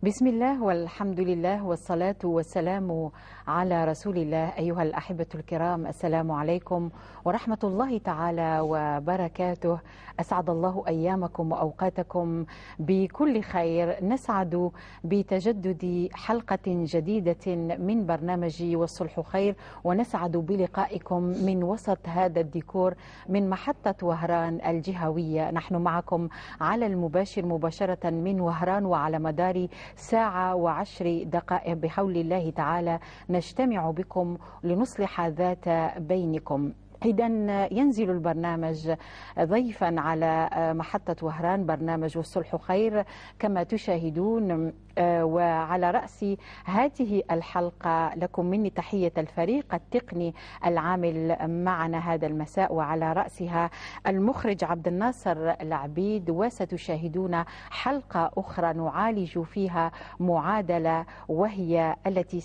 بسم الله والحمد لله والصلاة والسلام على رسول الله. أيها الأحبة الكرام، السلام عليكم ورحمة الله تعالى وبركاته. أسعد الله أيامكم وأوقاتكم بكل خير. نسعد بتجدد حلقة جديدة من برنامج والصلح خير، ونسعد بلقائكم من وسط هذا الديكور من محطة وهران الجهوية. نحن معكم على المباشر مباشرة من وهران، وعلى مدار ساعة وعشر دقائق بحول الله تعالى نجتمع بكم لنصلح ذات بينكم. إذا ينزل البرنامج ضيفا على محطة وهران، برنامج والصلح خير كما تشاهدون. وعلى رأس هذه الحلقة لكم مني تحية الفريق التقني العامل معنا هذا المساء، وعلى رأسها المخرج عبد الناصر العبيد. وستشاهدون حلقة أخرى نعالج فيها معادلة، وهي التي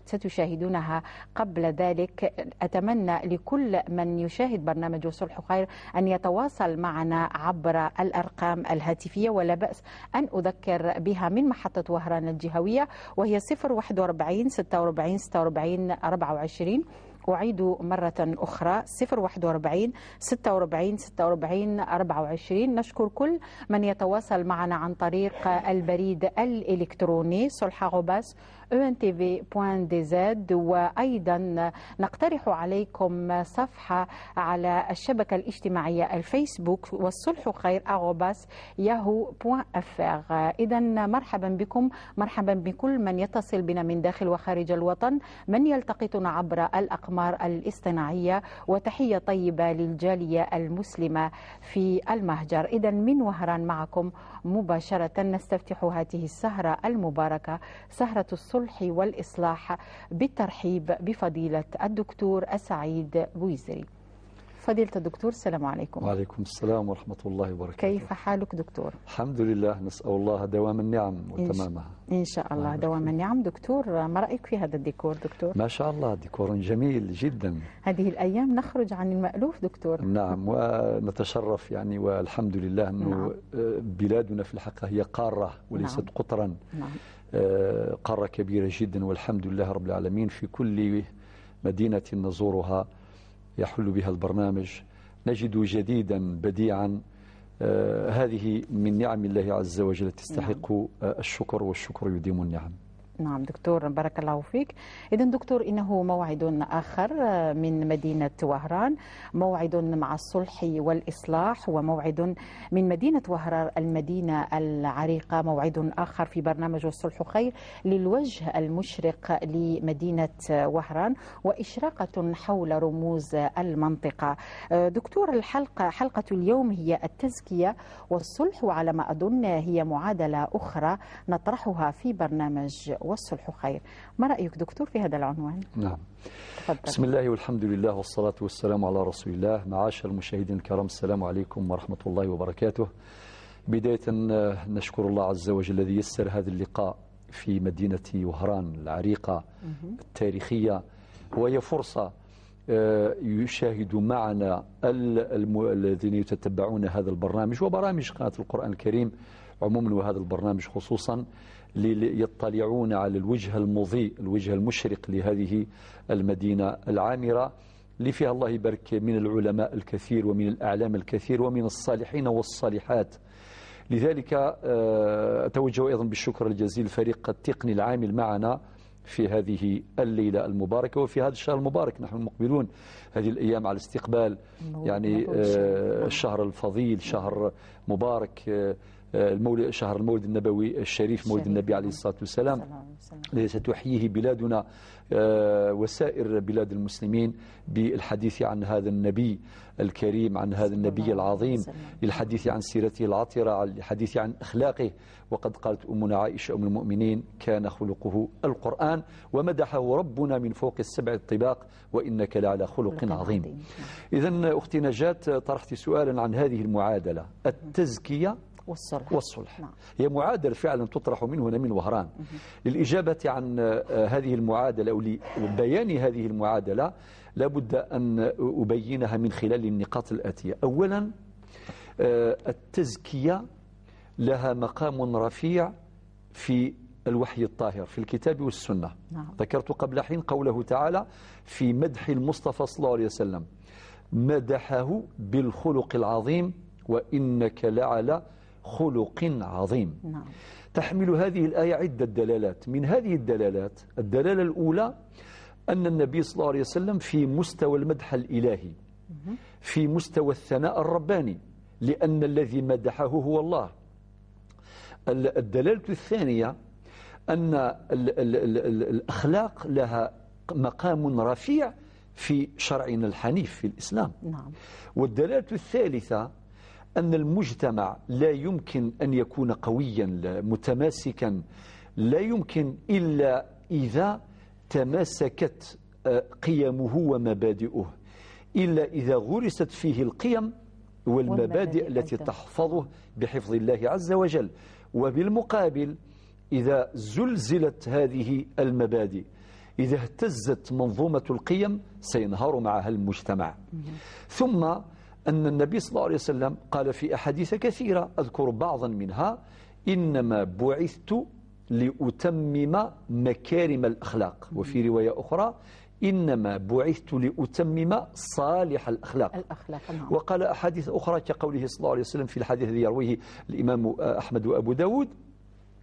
ستشاهدونها قبل ذلك. أتمنى لكل من يشاهد برنامج والصلح خير أن يتواصل معنا عبر الأرقام الهاتفية، ولا بأس أن أذكر بها من محطة وهران الجهوية، وهي 041 46 46 24. أعيد مرة أخرى 041 46 46 24. نشكر كل من يتواصل معنا عن طريق البريد الإلكتروني sulh@untv.dz، وأيضا نقترح عليكم صفحة على الشبكة الاجتماعية الفيسبوك والصلح خير @yahoo.fr. إذا مرحبا بكم، مرحبا بكل من يتصل بنا من داخل وخارج الوطن، من يلتقطنا عبر الأقمار الاصطناعية، وتحية طيبة للجالية المسلمة في المهجر. إذا من وهران معكم مباشرة نستفتح هذه السهرة المباركة، سهرة الصلح والإصلاح، بالترحيب بفضيلة الدكتور السعيد بويزري. فضيلة الدكتور، السلام عليكم. وعليكم السلام ورحمة الله وبركاته. كيف حالك دكتور؟ الحمد لله، نسأل الله دوام النعم وتمامها إن شاء الله دوام النعم. دكتور، ما رأيك في هذا الديكور دكتور؟ ما شاء الله، ديكور جميل جدا. هذه الأيام نخرج عن المألوف دكتور. نعم، ونتشرف يعني، والحمد لله أنه بلادنا في الحقيقة هي قارة وليست قطرا. قارة كبيرة جدا، والحمد لله رب العالمين. في كل مدينة نزورها يحل بها البرنامج نجد جديدا بديعا. هذه من نعم الله عز وجل تستحق الشكر، والشكر يديم النعم. نعم دكتور، بارك الله فيك. إذن دكتور، إنه موعد آخر من مدينة وهران، موعد مع الصلح والإصلاح، وموعد من مدينة وهران المدينة العريقة، موعد آخر في برنامج الصلح خير للوجه المشرق لمدينة وهران، وإشراقة حول رموز المنطقة. دكتور، حلقة اليوم هي التزكية والصلح، وعلى ما أظن هي معادلة أخرى نطرحها في برنامج والصلح خير. ما رأيك دكتور في هذا العنوان؟ نعم، تفضل. بسم الله والحمد لله والصلاة والسلام على رسول الله. معاشر المشاهدين الكرام، السلام عليكم ورحمة الله وبركاته. بداية نشكر الله عز وجل الذي يسر هذا اللقاء في مدينة وهران العريقة التاريخية، وهي فرصة يشاهد معنا الذين يتتبعون هذا البرنامج وبرامج قناة القرآن الكريم عموما، وهذا البرنامج خصوصا، يطلعون على الوجه المضيء، الوجه المشرق لهذه المدينة العامرة، اللي فيها الله يبارك من العلماء الكثير، ومن الأعلام الكثير، ومن الصالحين والصالحات. لذلك أتوجه أيضا بالشكر الجزيل الفريق التقني العامل معنا في هذه الليلة المباركة وفي هذا الشهر المبارك. نحن مقبلون هذه الأيام على استقبال يعني الشهر الفضيل، شهر مبارك، شهر المولد النبوي الشريف، مولد النبي عليه الصلاة والسلام، الذي ستحييه بلادنا وسائر بلاد المسلمين بالحديث عن هذا النبي الكريم، عن هذا النبي العظيم، للحديث عن سيرته العطرة، للحديث عن أخلاقه. وقد قالت أمنا عائشة أم المؤمنين: كان خلقه القرآن، ومدحه ربنا من فوق السبع الطباق، وإنك لعلى خلق عظيم. إذن أختي نجاة، طرحت سؤالا عن هذه المعادلة، التزكية والصلح. نعم. هي معادلة فعلا تطرح من هنا من وهران. للإجابة عن هذه المعادلة أو لبيان هذه المعادلة لابد أن أبينها من خلال النقاط الآتية. أولا، التزكية لها مقام رفيع في الوحي الطاهر في الكتاب والسنة. نعم. ذكرت قبل حين قوله تعالى في مدح المصطفى صلى الله عليه وسلم: مدحه بالخلق العظيم وإنك لعلى خلق عظيم. نعم. تحمل هذه الآية عدة دلالات. من هذه الدلالات الدلالة الأولى أن النبي صلى الله عليه وسلم في مستوى المدح الإلهي، في مستوى الثناء الرباني، لأن الذي مدحه هو الله. الدلالة الثانية أن الأخلاق لها مقام رفيع في شرعنا الحنيف في الإسلام. نعم. والدلالة الثالثة أن المجتمع لا يمكن أن يكون قويا متماسكا، لا يمكن إلا إذا تماسكت قيمه ومبادئه، إلا إذا غرست فيه القيم والمبادئ التي تحفظه بحفظ الله عز وجل. وبالمقابل إذا زلزلت هذه المبادئ، إذا اهتزت منظومة القيم، سينهار معها المجتمع. ثم أن النبي صلى الله عليه وسلم قال في أحاديث كثيرة، أذكر بعضا منها: إنما بعثت لأتمم مكارم الأخلاق. وفي رواية أخرى: إنما بعثت لأتمم صالح الأخلاق. نعم. وقال أحاديث أخرى كقوله صلى الله عليه وسلم في الحديث الذي يرويه الإمام أحمد وأبو داود: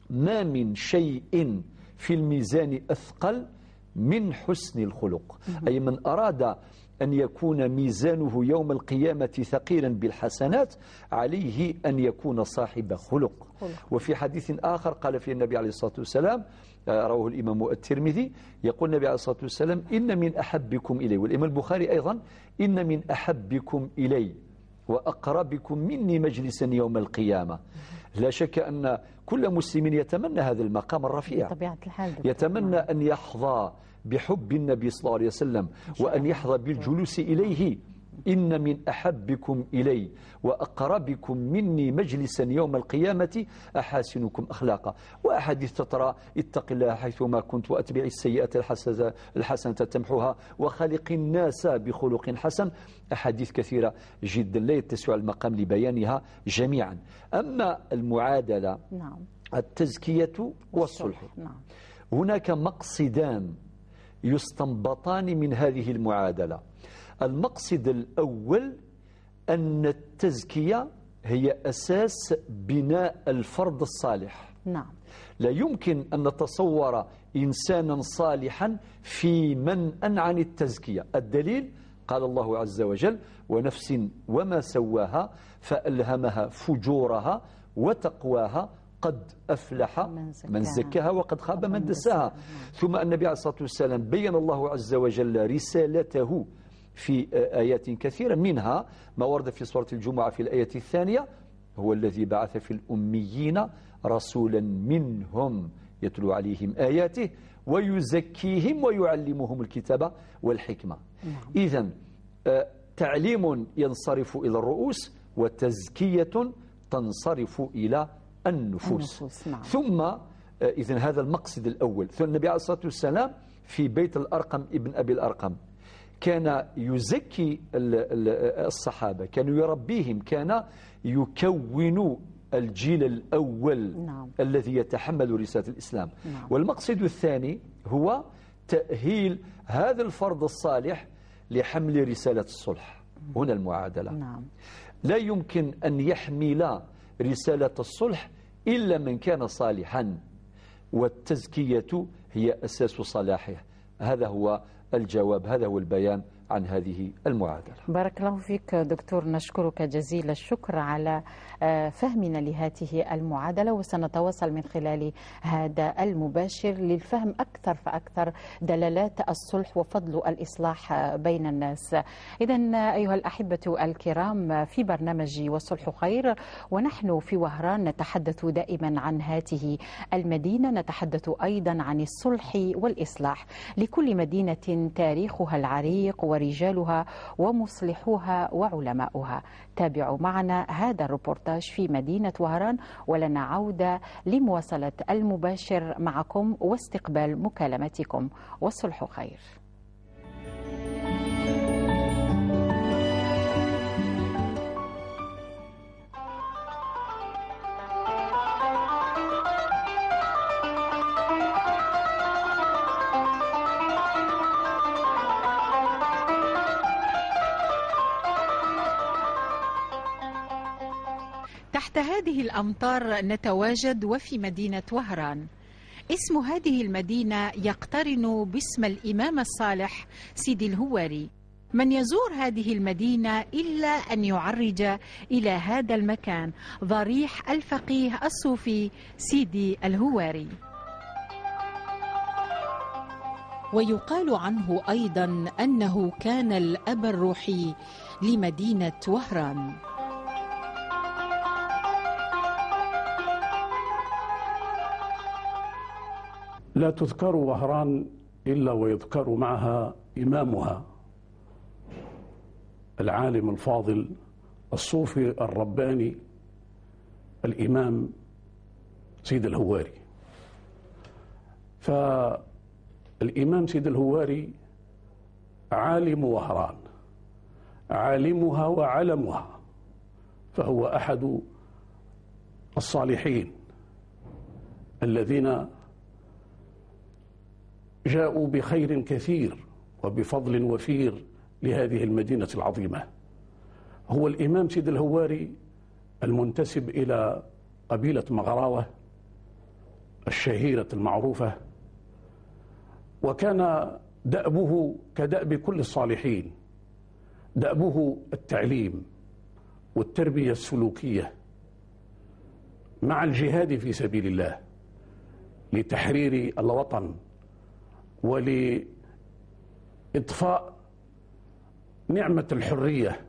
ما من شيء في الميزان أثقل من حسن الخلق. أي من أراد أن يكون ميزانه يوم القيامة ثقيلا بالحسنات عليه أن يكون صاحب خلق. وفي حديث آخر قال فيه النبي عليه الصلاة والسلام، رواه الإمام الترمذي، يقول النبي عليه الصلاة والسلام: إن من أحبكم إلي، والإمام البخاري أيضا: إن من أحبكم إلي وأقربكم مني مجلسا يوم القيامة. لا شك أن كل مسلم يتمنى هذا المقام الرفيع، بطبيعة الحال يتمنى أن يحظى بحب النبي صلى الله عليه وسلم وأن يحظى بالجلوس إليه. إن من أحبكم إلي وأقربكم مني مجلسا يوم القيامة أحاسنكم أخلاقا. وأحاديث تترى: اتق الله حيثما كنت وأتبع السيئة الحسنة تمحوها وخلق الناس بخلق حسن. أحاديث كثيرة جدا لا يتسع المقام لبيانها جميعا. أما المعادلة، نعم، التزكية والصلح، نعم، هناك مقصدان يستنبطان من هذه المعادلة. المقصد الأول أن التزكية هي أساس بناء الفرد الصالح. نعم. لا يمكن أن نتصور إنسانا صالحا في منأ عن التزكية. الدليل: قال الله عز وجل: ونفس وما سواها فألهمها فجورها وتقواها قد أفلح من زكاها وقد خاب من دساها. ثم النبي عليه الصلاة والسلام بين الله عز وجل رسالته في آيات كثيرة، منها ما ورد في سورة الجمعة في الآية الثانية: هو الذي بعث في الأميين رسولا منهم يتلو عليهم آياته ويزكيهم ويعلمهم الكتاب والحكمة. إذن تعليم ينصرف إلى الرؤوس، وتزكية تنصرف إلى النفوس. نعم. ثم إذن هذا المقصد الأول. ثم النبي عليه الصلاة والسلام في بيت الأرقم ابن أبي الأرقم كان يزكي الصحابة، كان يربيهم، كان يكون الجيل الأول. نعم. الذي يتحمل رسالة الإسلام. نعم. والمقصد الثاني هو تأهيل هذا الفرد الصالح لحمل رسالة الصلح. هنا المعادلة. نعم. لا يمكن أن يحمل رسالة الصلح إلا من كان صالحا، والتزكية هي أساس صلاحه. هذا هو الجواب، هذا هو البيان عن هذه المعادلة. بارك الله فيك دكتور، نشكرك جزيل الشكر على فهمنا لهذه المعادلة، وسنتواصل من خلال هذا المباشر للفهم أكثر فأكثر دلالات الصلح وفضل الإصلاح بين الناس. إذن أيها الأحبة الكرام، في برنامج والصلح خير، ونحن في وهران نتحدث دائما عن هذه المدينة، نتحدث أيضا عن الصلح والإصلاح. لكل مدينة تاريخها العريق ورجالها ومصلحوها وعلماؤها. تابعوا معنا هذا الريبورتاج في مدينة وهران، ولنا عودة لمواصلة المباشر معكم واستقبال مكالمتكم. والصلح خير. تحت هذه الأمطار نتواجد وفي مدينة وهران. اسم هذه المدينة يقترن باسم الإمام الصالح سيدي الهواري. من يزور هذه المدينة إلا أن يعرج إلى هذا المكان، ضريح الفقيه الصوفي سيدي الهواري. ويقال عنه أيضا أنه كان الأب الروحي لمدينة وهران. لا تذكر وهران إلا ويذكر معها إمامها العالم الفاضل الصوفي الرباني الإمام سيد الهواري. فالإمام سيد الهواري عالم وهران، عالمها وعلمها، فهو أحد الصالحين الذين جاءوا بخير كثير وبفضل وفير لهذه المدينة العظيمة. هو الإمام سيد الهواري المنتسب إلى قبيلة مغراوة الشهيرة المعروفة، وكان دأبه كدأب كل الصالحين، دأبه التعليم والتربية السلوكية مع الجهاد في سبيل الله لتحرير الوطن ولإضفاء نعمة الحرية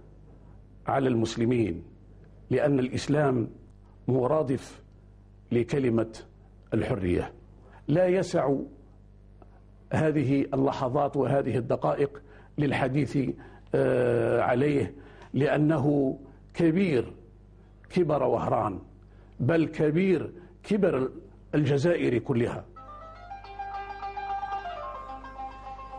على المسلمين، لأن الإسلام مرادف لكلمة الحرية. لا يسع هذه اللحظات وهذه الدقائق للحديث عليه، لأنه كبير كبر وهران، بل كبير كبر الجزائر كلها.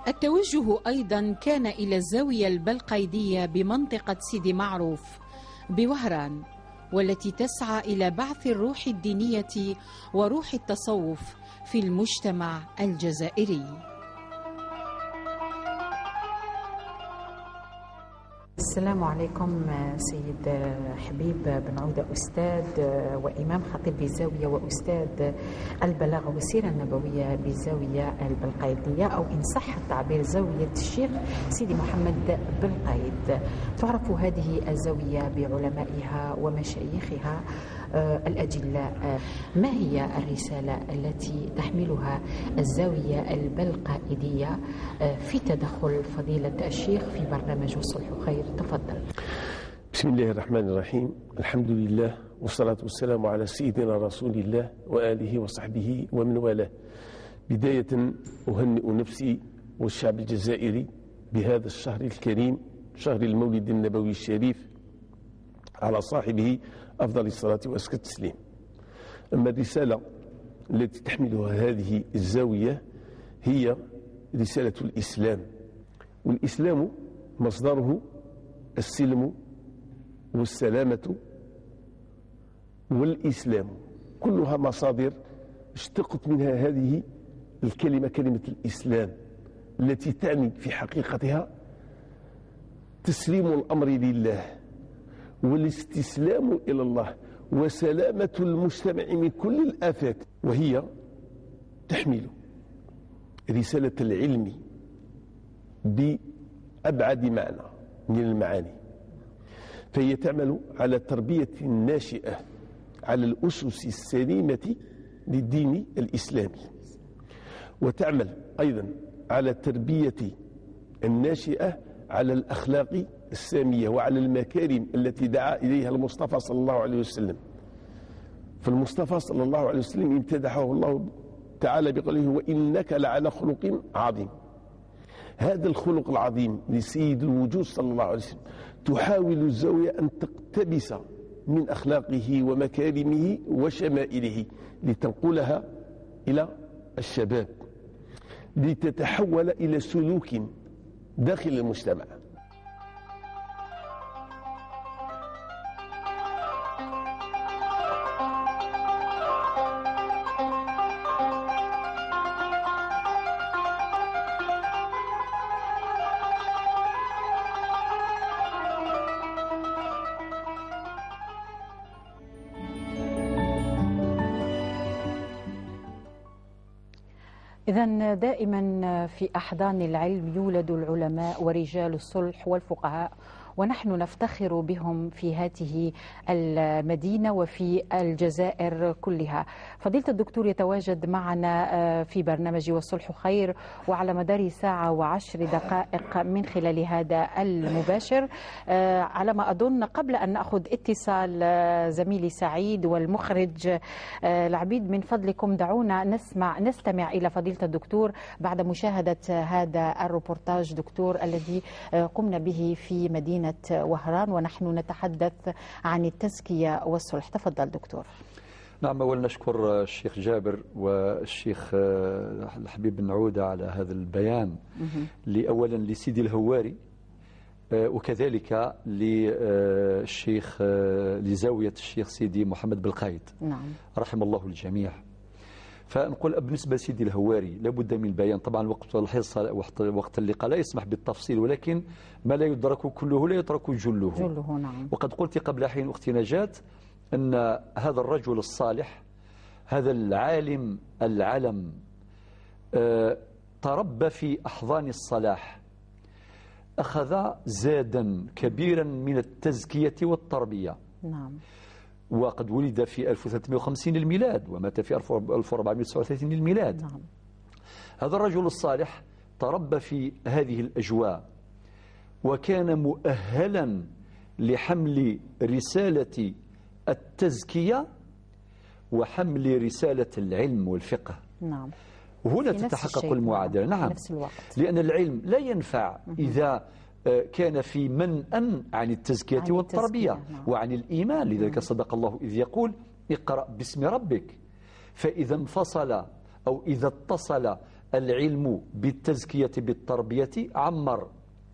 التوجه أيضا كان إلى الزاوية البلقيدية بمنطقة سيدي معروف بوهران، والتي تسعى إلى بعث الروح الدينية وروح التصوف في المجتمع الجزائري. السلام عليكم سيد حبيب بن عودة، أستاذ وإمام خطيب بالزاوية وأستاذ البلاغة والسيرة النبوية بالزاوية البلقيدية، أو إن صح التعبير زاوية الشيخ سيدي محمد بالقيد. تعرف هذه الزاوية بعلمائها ومشايخها الأجلاء. ما هي الرسالة التي تحملها الزاوية البلقائدية في تدخل فضيلة الشيخ في برنامج الصلح خير؟ تفضل. بسم الله الرحمن الرحيم، الحمد لله والصلاة والسلام على سيدنا رسول الله وآله وصحبه ومن والاه. بداية أهنئ نفسي والشعب الجزائري بهذا الشهر الكريم، شهر المولد النبوي الشريف، على صاحبه أفضل الصلاة وأزكى التسليم. أما الرسالة التي تحملها هذه الزاوية هي رسالة الإسلام، والإسلام مصدره السلم والسلامة والإسلام، كلها مصادر اشتقت منها هذه الكلمة، كلمة الإسلام، التي تعني في حقيقتها تسليم الأمر لله والاستسلام إلى الله وسلامة المجتمع من كل الآفات. وهي تحمل رسالة العلم بأبعد معنى من المعاني، فهي تعمل على تربية الناشئة على الأسس السليمة للدين الإسلامي، وتعمل أيضا على تربية الناشئة على الأخلاق السامية وعلى المكارم التي دعا إليها المصطفى صلى الله عليه وسلم. فالمصطفى صلى الله عليه وسلم امتدحه الله تعالى بقوله: وإنك لعلى خلق عظيم. هذا الخلق العظيم لسيد الوجود صلى الله عليه وسلم تحاول الزاوية أن تقتبس من أخلاقه ومكارمه وشمائله لتنقلها إلى الشباب، لتتحول إلى سلوك داخل المجتمع. إذن دائما في أحضان العلم يولد العلماء ورجال الصلح والفقهاء، ونحن نفتخر بهم في هذه المدينة وفي الجزائر كلها. فضيلة الدكتور يتواجد معنا في برنامج والصلح خير، وعلى مدار ساعة و10 دقائق من خلال هذا المباشر. على ما أظن قبل أن نأخذ اتصال زميلي سعيد والمخرج العبيد، من فضلكم دعونا نستمع إلى فضيلة الدكتور بعد مشاهدة هذا الروبورتاج دكتور الذي قمنا به في مدينة وهران، ونحن نتحدث عن التزكية والصلح. تفضل دكتور. نعم، أولا نشكر الشيخ جابر والشيخ الحبيب بن عودة على هذا البيان، أولا لسيدي الهواري، وكذلك للشيخ لزاوية الشيخ سيدي محمد بالقايد. نعم. رحم الله الجميع. فنقول بالنسبة لسيدي الهواري لابد من البيان. طبعا وقت اللقاء لا يسمح بالتفصيل، ولكن ما لا يدرك كله لا يترك جله. نعم. وقد قلت قبل حين أختي نجاة أن هذا الرجل الصالح، هذا العالم العلم، تربى في أحضان الصلاح، أخذ زادا كبيرا من التزكية والتربية. نعم. وقد ولد في 1350 للميلاد ومات في 1439 للميلاد. نعم. هذا الرجل الصالح تربى في هذه الأجواء، وكان مؤهلا لحمل رسالة التزكية وحمل رسالة العلم والفقه. نعم. هنا تتحقق المعادلة. نعم. في نفس الوقت. لأن العلم لا ينفع إذا كان في منأ عن التزكية والتربية. نعم. وعن الإيمان. لذلك صدق الله إذ يقول اقرأ باسم ربك. فإذا انفصل أو إذا اتصل العلم بالتزكية بالتربية عمر،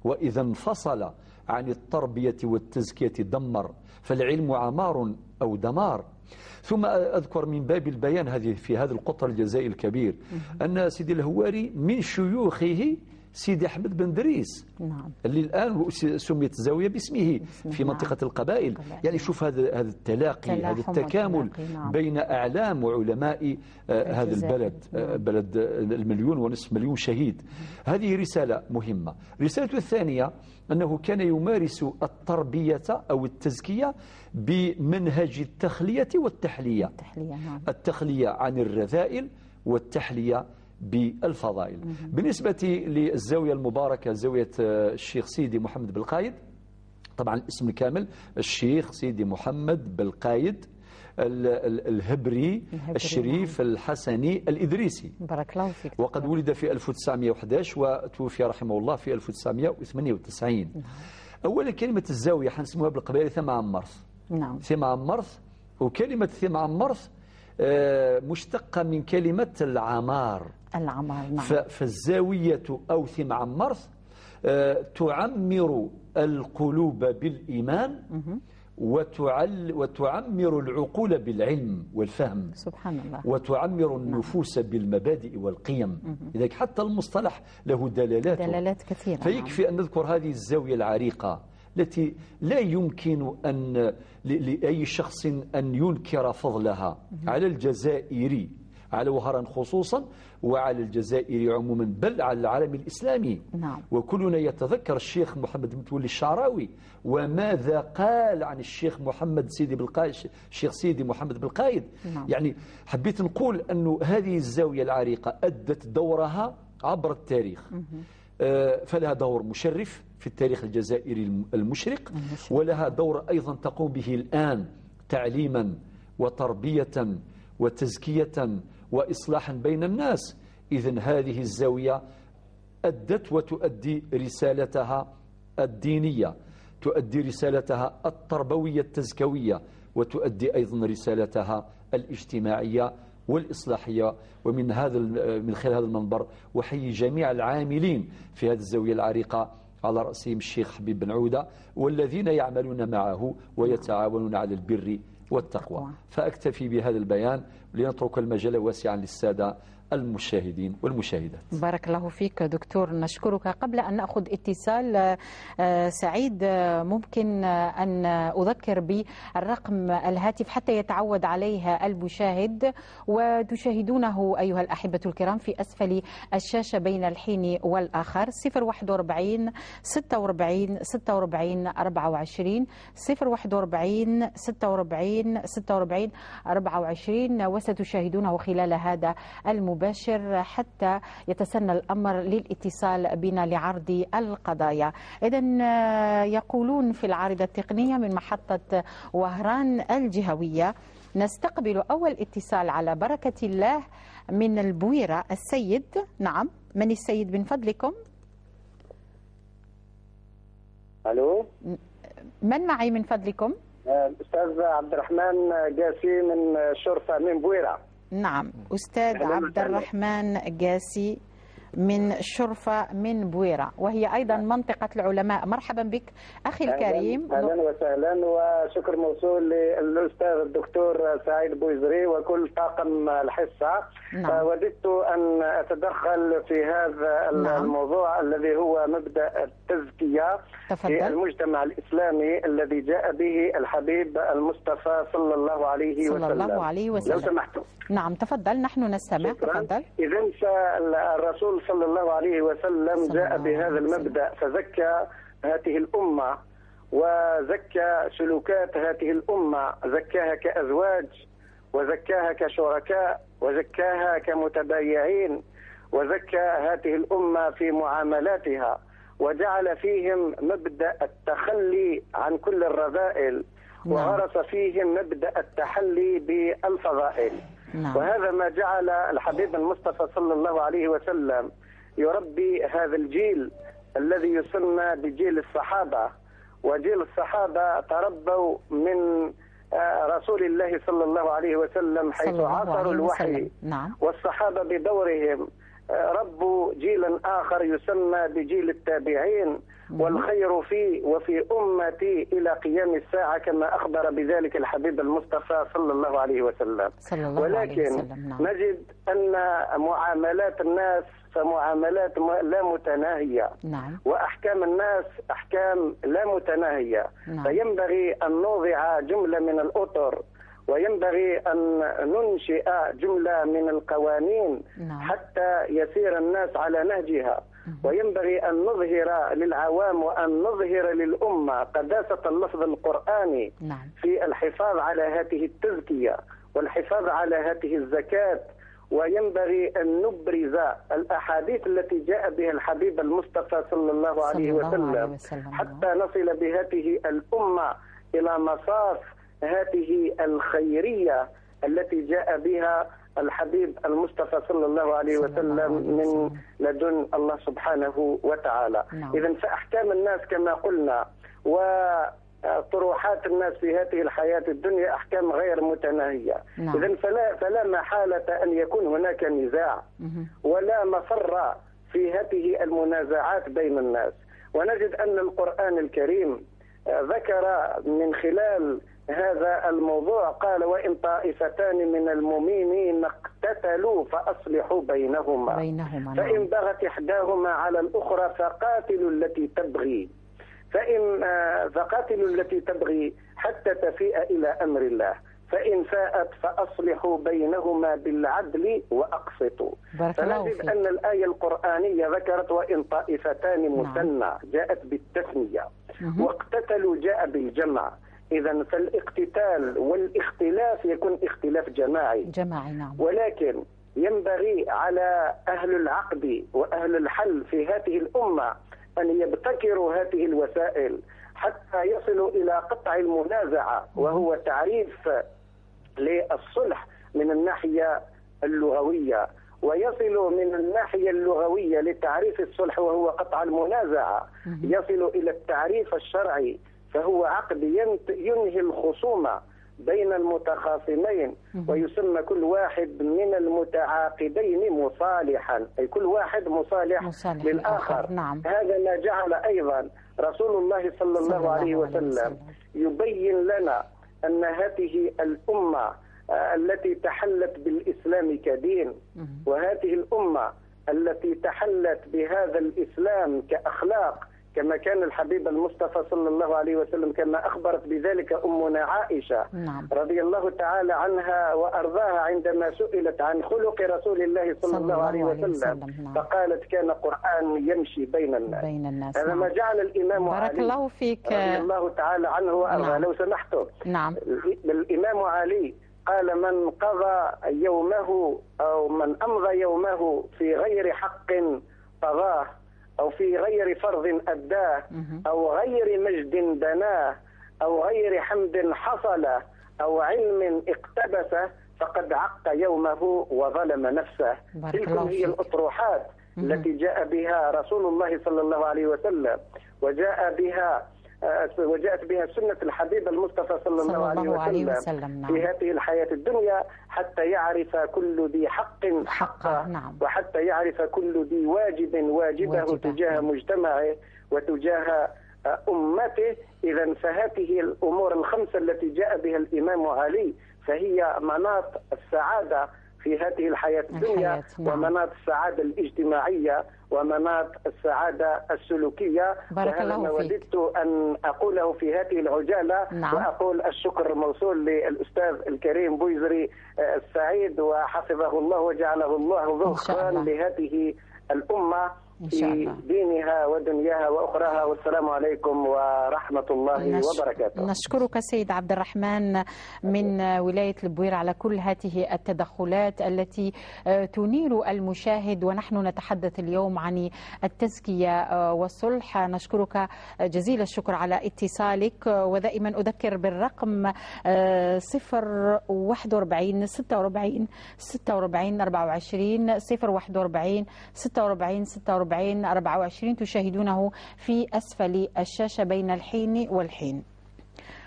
وإذا انفصل عن التربية والتزكية دمر. فالعلم عمار أو دمار. ثم أذكر من باب البيان هذه في هذا القطر الجزائي الكبير أن سيدي الهواري من شيوخه سيدي أحمد بن دريس. نعم. اللي الآن سميت الزاوية باسمه في منطقة القبائل. يعني شوف هذا التلاقي، هذا التكامل. نعم. بين أعلام وعلماء هذا البلد. نعم. بلد 1.5 مليون شهيد. هذه رسالة مهمة. رسالة الثانية أنه كان يمارس التربية أو التزكية بمنهج التخلية والتحلية. نعم. التخلية عن الرذائل والتحلية بالفضائل. بالنسبة للزاوية المباركة زاوية الشيخ سيدي محمد بالقايد، طبعا الاسم الكامل الشيخ سيدي محمد بالقايد الهبري الشريف الحسني الإدريسي. بارك الله فيك. وقد ولد في 1911 وتوفي رحمه الله في 1998. أولا كلمة الزاوية حنسموها بالقبائل ثم عمرث. نعم. ثم عمرث. وكلمة ثم عمرث مشتقة من كلمة العمار. نعم. فالزاوية أو ثم عمرث تعمر القلوب بالإيمان وتعمر العقول بالعلم والفهم. سبحان الله. وتعمر النفوس بالمبادئ والقيم. لذلك حتى المصطلح له دلالات كثيرة. فيكفي أن نذكر هذه الزاوية العريقة التي لا يمكن أن لأي شخص أن ينكر فضلها على الجزائر، على وهران خصوصا وعلى الجزائر عموما، بل على العالم الإسلامي. نعم. وكلنا يتذكر الشيخ محمد متولي الشعراوي وماذا قال عن الشيخ محمد سيدي بالقايد، الشيخ سيدي محمد بالقايد. نعم. يعني حبيت نقول أنه هذه الزاوية العريقة أدت دورها عبر التاريخ. فلها دور مشرف في التاريخ الجزائري المشرق، ولها دور أيضا تقوم به الآن تعليما وتربية وتزكية وإصلاحا بين الناس. إذن هذه الزاوية أدت وتؤدي رسالتها الدينية، تؤدي رسالتها التربوية التزكوية، وتؤدي أيضا رسالتها الاجتماعية والإصلاحية. ومن خلال هذا المنبر وحيي جميع العاملين في هذه الزاوية العريقة على رأسهم الشيخ حبيب بن عودة والذين يعملون معه ويتعاونون على البر والتقوى. فأكتفي بهذا البيان لنترك المجال واسعا للسادة المشاهدين والمشاهدات. بارك الله فيك دكتور، نشكرك. قبل أن نأخذ اتصال سعيد، ممكن أن أذكر بالرقم الهاتف حتى يتعود عليها المشاهد وتشاهدونه أيها الأحبة الكرام في أسفل الشاشة بين الحين والآخر: 041 46 46 24 041 46 46 24، وستشاهدونه خلال هذا المباشر حتى يتسنى الأمر للاتصال بنا لعرض القضايا. إذن يقولون في العارضة التقنية من محطة وهران الجهوية. نستقبل أول اتصال على بركة الله من البويرة. السيد، نعم، من السيد من فضلكم؟ الو، من معي من فضلكم؟ الاستاذ عبد الرحمن قاسي من شرفة من بويرة. نعم، أستاذ عبد الرحمن قاسي من شرفة من بويرة، وهي أيضا منطقة العلماء. مرحبا بك أخي الكريم. أهلا وسهلا، وشكر موصول للأستاذ الدكتور سعيد بويزري وكل طاقم الحصة. نعم. وددت أن أتدخل في هذا الموضوع الذي هو مبدأ التزكية في المجتمع الإسلامي الذي جاء به الحبيب المصطفى صلى الله عليه وسلم. لو سمحتم. نعم تفضل، نحن نستمع. تفضل. إذن الرسول صلى الله عليه وسلم جاء بهذا المبدأ فزكى هذه الأمة وزكى سلوكات هذه الأمة، زكاها كأزواج وزكاها كشركاء وزكاها كمتبايعين، وزكى هذه الأمة في معاملاتها، وجعل فيهم مبدأ التخلي عن كل الرذائل، وغرس فيهم مبدأ التحلي بالفضائل. وهذا ما جعل الحبيب المصطفى صلى الله عليه وسلم يربي هذا الجيل الذي يسمى بجيل الصحابة. وجيل الصحابة تربوا من رسول الله صلى الله عليه وسلم حيث عاصروا الوحي. والصحابة بدورهم ربوا جيلا آخر يسمى بجيل التابعين، والخير فيه وفي أمتي إلى قيام الساعة كما أخبر بذلك الحبيب المصطفى صلى الله عليه وسلم. ولكن نجد أن معاملات الناس فمعاملات لا متناهية، وأحكام الناس أحكام لا متناهية. فينبغي أن نوضع جملة من الأطر، وينبغي أن ننشئ جملة من القوانين حتى يسير الناس على نهجها. وينبغي أن نظهر للعوام وأن نظهر للأمة قداسة اللفظ القرآني في الحفاظ على هذه التزكية والحفاظ على هذه الزكاة. وينبغي أن نبرز الأحاديث التي جاء بها الحبيب المصطفى صلى الله عليه وسلم حتى نصل بهذه الأمة إلى مصاف هذه الخيرية التي جاء بها الحبيب المصطفى صلى الله عليه وسلم من لدن الله سبحانه وتعالى. إذن فأحكام الناس كما قلنا وطروحات الناس في هذه الحياة الدنيا أحكام غير متناهية. إذن فلا محالة أن يكون هناك نزاع ولا مفر في هذه المنازعات بين الناس. ونجد أن القرآن الكريم ذكر من خلال هذا الموضوع قال: وإن طائفتان من المؤمنين اقتتلوا فأصلحوا بينهما فإن بغت إحداهما على الأخرى فقاتلوا التي تبغي فقاتلوا التي تبغي حتى تفيء إلى أمر الله فإن فاءت فأصلحوا بينهما بالعدل وأقسطوا. فنجد أن الآية القرآنية ذكرت وإن طائفتان مثنى جاءت بالتثنية، واقتتلوا جاء بالجمع. إذن فالاقتتال والاختلاف يكون اختلاف جماعي. ولكن ينبغي على أهل العقد وأهل الحل في هذه الأمة أن يبتكروا هذه الوسائل حتى يصلوا إلى قطع المنازعة، وهو تعريف للصلح من الناحية اللغوية، ويصلوا من الناحية اللغوية لتعريف الصلح وهو قطع المنازعة، يصلوا إلى التعريف الشرعي فهو عقد ينهي الخصومة بين المتخاصمين، ويسمى كل واحد من المتعاقدين مصالحا، أي كل واحد مصالح للآخر. هذا ما جعل أيضا رسول الله صلى الله عليه وسلم يبين لنا أن هذه الأمة التي تحلت بالإسلام كدين، وهذه الأمة التي تحلت بهذا الإسلام كأخلاق، كما كان الحبيب المصطفى صلى الله عليه وسلم كما أخبرت بذلك أمنا عائشة رضي الله تعالى عنها وأرضاها عندما سئلت عن خلق رسول الله صلى الله عليه وسلم فقالت كان قرآن يمشي بين الناس. هذا ما جعل الإمام بارك علي الله فيك رضي الله تعالى عنه وأرضاه. لو سمحتم، الإمام علي قال من قضى يومه أو من أمضى يومه في غير حق طغاه، أو في غير فرض أداه، أو غير مجد دناه، أو غير حمد حصله، أو علم اقتبسه، فقد عق يومه وظلم نفسه. تلك هي الأطروحات التي جاء بها رسول الله صلى الله عليه وسلم، وجاءت بها سنة الحبيب المصطفى صلى الله عليه وسلم في هذه الحياة الدنيا، حتى يعرف كل ذي حق حقه، وحتى يعرف كل ذي واجبه تجاه مجتمعه وتجاه أمته. إذا فهذه الأمور الخمسة التي جاء بها الإمام علي فهي مناط السعادة في هذه الحياة الدنيا، ومناط السعادة الاجتماعية، ومناط السعادة السلوكية. وهذا ما وددت أن أقوله في هذه العجالة. وأقول الشكر موصول للأستاذ الكريم بويزري السعيد، وحفظه الله وجعله الله ذخرا لهذه الأمة في دينها ودنياها وأخراها. والسلام عليكم ورحمة الله وبركاته. نشكرك سيد عبد الرحمن من ولاية البويرة على كل هذه التدخلات التي تنير المشاهد، ونحن نتحدث اليوم عن التزكية والصلح. نشكرك جزيل الشكر على اتصالك، ودائما أذكر بالرقم 041 46 46 24 041 46 46 24 تشاهدونه في أسفل الشاشة بين الحين والحين.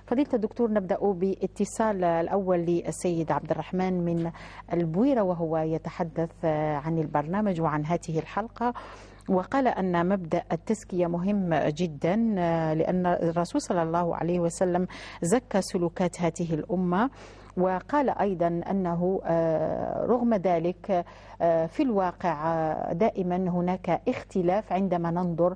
فضيلة الدكتور، نبدأ باتصال الأول للسيد عبد الرحمن من البويرة، وهو يتحدث عن البرنامج وعن هذه الحلقة، وقال أن مبدأ التزكية مهم جدا، لأن الرسول صلى الله عليه وسلم زكى سلوكات هذه الأمة. وقال أيضا أنه رغم ذلك في الواقع دائما هناك اختلاف عندما ننظر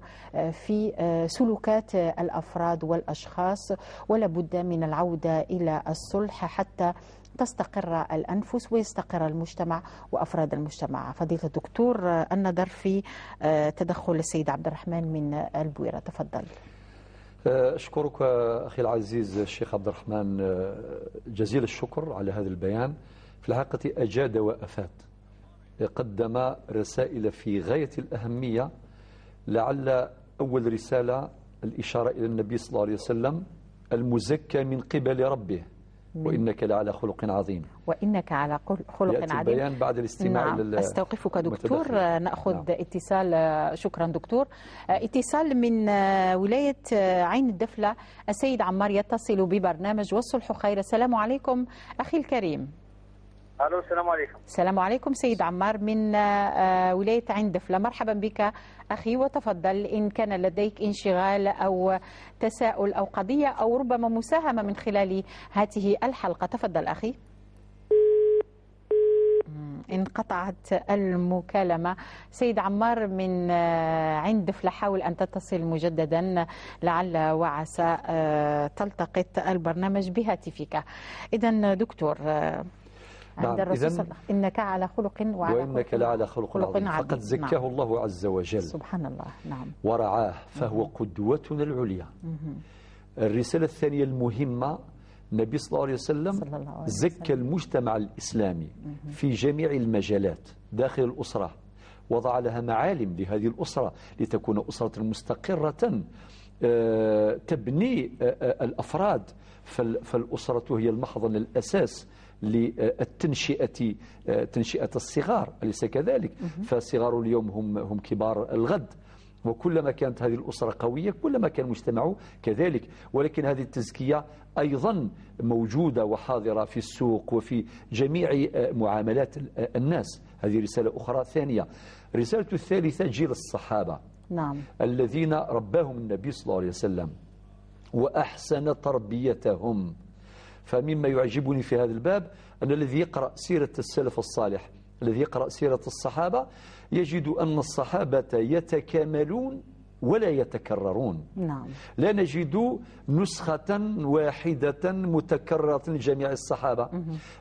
في سلوكات الأفراد والأشخاص، ولا بد من العودة إلى الصلح حتى تستقر الأنفس ويستقر المجتمع وأفراد المجتمع. فضيلة الدكتور، النظر في تدخل السيد عبد الرحمن من البويرة، تفضل. أشكرك أخي العزيز الشيخ عبد الرحمن جزيل الشكر على هذا البيان. في الحقيقة أجاد وأفاد، قدم رسائل في غاية الأهمية. لعل أول رسالة الإشارة إلى النبي صلى الله عليه وسلم المزكى من قبل ربه، وإنك لعلى خلق عظيم. وإنك على خلق عظيم. البيان بعد الاستماع. أستوقفك دكتور، نأخذ اتصال. شكرا دكتور. اتصال من ولاية عين الدفلة، السيد عمار يتصل ببرنامج والصلح خير. السلام عليكم أخي الكريم. الو، السلام عليكم. السلام عليكم سيد عمار من ولاية عين دفلة، مرحبا بك أخي، وتفضل إن كان لديك انشغال أو تساؤل أو قضية أو ربما مساهمة من خلال هذه الحلقة. تفضل أخي. انقطعت المكالمة. سيد عمار من عين دفلة، حاول أن تتصل مجددا لعل وعسى تلتقط البرنامج بهاتفك. إذن دكتور، عند الرسول صلى الله عليه وسلم إنك على خلق وإنك لعلى خلق عظيم، فقد زكاه الله عز وجل. سبحان الله. نعم. ورعاه، فهو قدوتنا العليا. الرسالة الثانية المهمة، النبي صلى الله عليه وسلم زكى المجتمع الإسلامي في جميع المجالات داخل الأسرة، وضع لها معالم لهذه الأسرة لتكون أسرة مستقرة تبني الأفراد. فالأسرة هي المحضن الأساس للتنشئة، تنشئة الصغار، أليس كذلك؟ فالصغار اليوم هم كبار الغد، وكلما كانت هذه الأسرة قوية كلما كان المجتمع كذلك. ولكن هذه التزكية أيضا موجودة وحاضرة في السوق وفي جميع معاملات الناس. هذه رسالة أخرى ثانية. رسالة الثالثة جيل الصحابة، نعم، الذين رباهم النبي صلى الله عليه وسلم وأحسن تربيتهم. فمما يعجبني في هذا الباب أن الذي يقرأ سيرة السلف الصالح، الذي يقرأ سيرة الصحابة، يجد أن الصحابة يتكاملون ولا يتكررون. نعم. لا نجد نسخة واحدة متكررة لجميع الصحابة.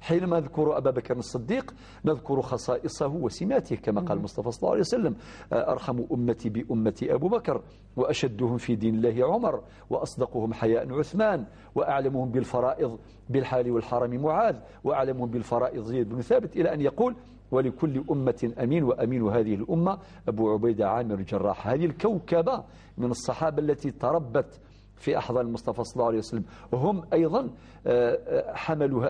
حينما نذكر أبا بكر الصديق نذكر خصائصه وسماته كما قال المصطفى صلى الله عليه وسلم: أرحم أمتي بأمتي أبو بكر، وأشدهم في دين الله عمر، وأصدقهم حياء عثمان، وأعلمهم بالفرائض بالحال والحرم معاذ، وأعلمهم بالفرائض زيد بن ثابت، إلى أن يقول: ولكل أمة أمين، وأمين هذه الأمة أبو عبيدة عامر الجراح. هذه الكوكبة من الصحابة التي تربت في أحضان المصطفى صلى الله عليه وسلم، وهم أيضا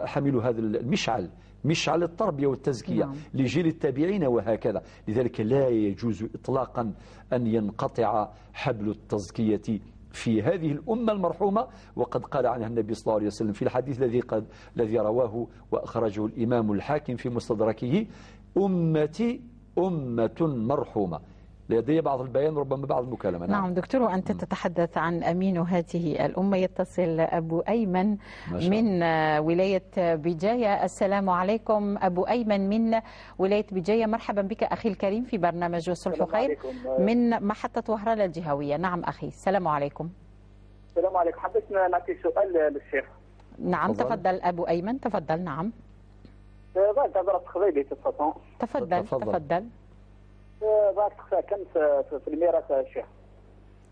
حملوا هذا المشعل، مشعل التربية والتزكية لجيل التابعين وهكذا. لذلك لا يجوز إطلاقا أن ينقطع حبل التزكية في هذه الأمة المرحومة. وقد قال عنها النبي صلى الله عليه وسلم في الحديث الذي رواه وأخرجه الإمام الحاكم في مستدركه: أمتي أمة مرحومة. لدي بعض البيان ربما بعض المكالمة. نعم دكتور، وأنت تتحدث عن أمين هذه الأمة. يتصل أبو أيمن من ولاية بجاية. السلام عليكم أبو أيمن من ولاية بجاية، مرحبا بك أخي الكريم في برنامج الصلح خير من محطة وهران الجهوية. نعم أخي، السلام عليكم. السلام عليكم. حبيت نعطي سؤال للشيخ. نعم تفضل أبو أيمن، تفضل. نعم تفضل. كم في الميراث يا شيخ؟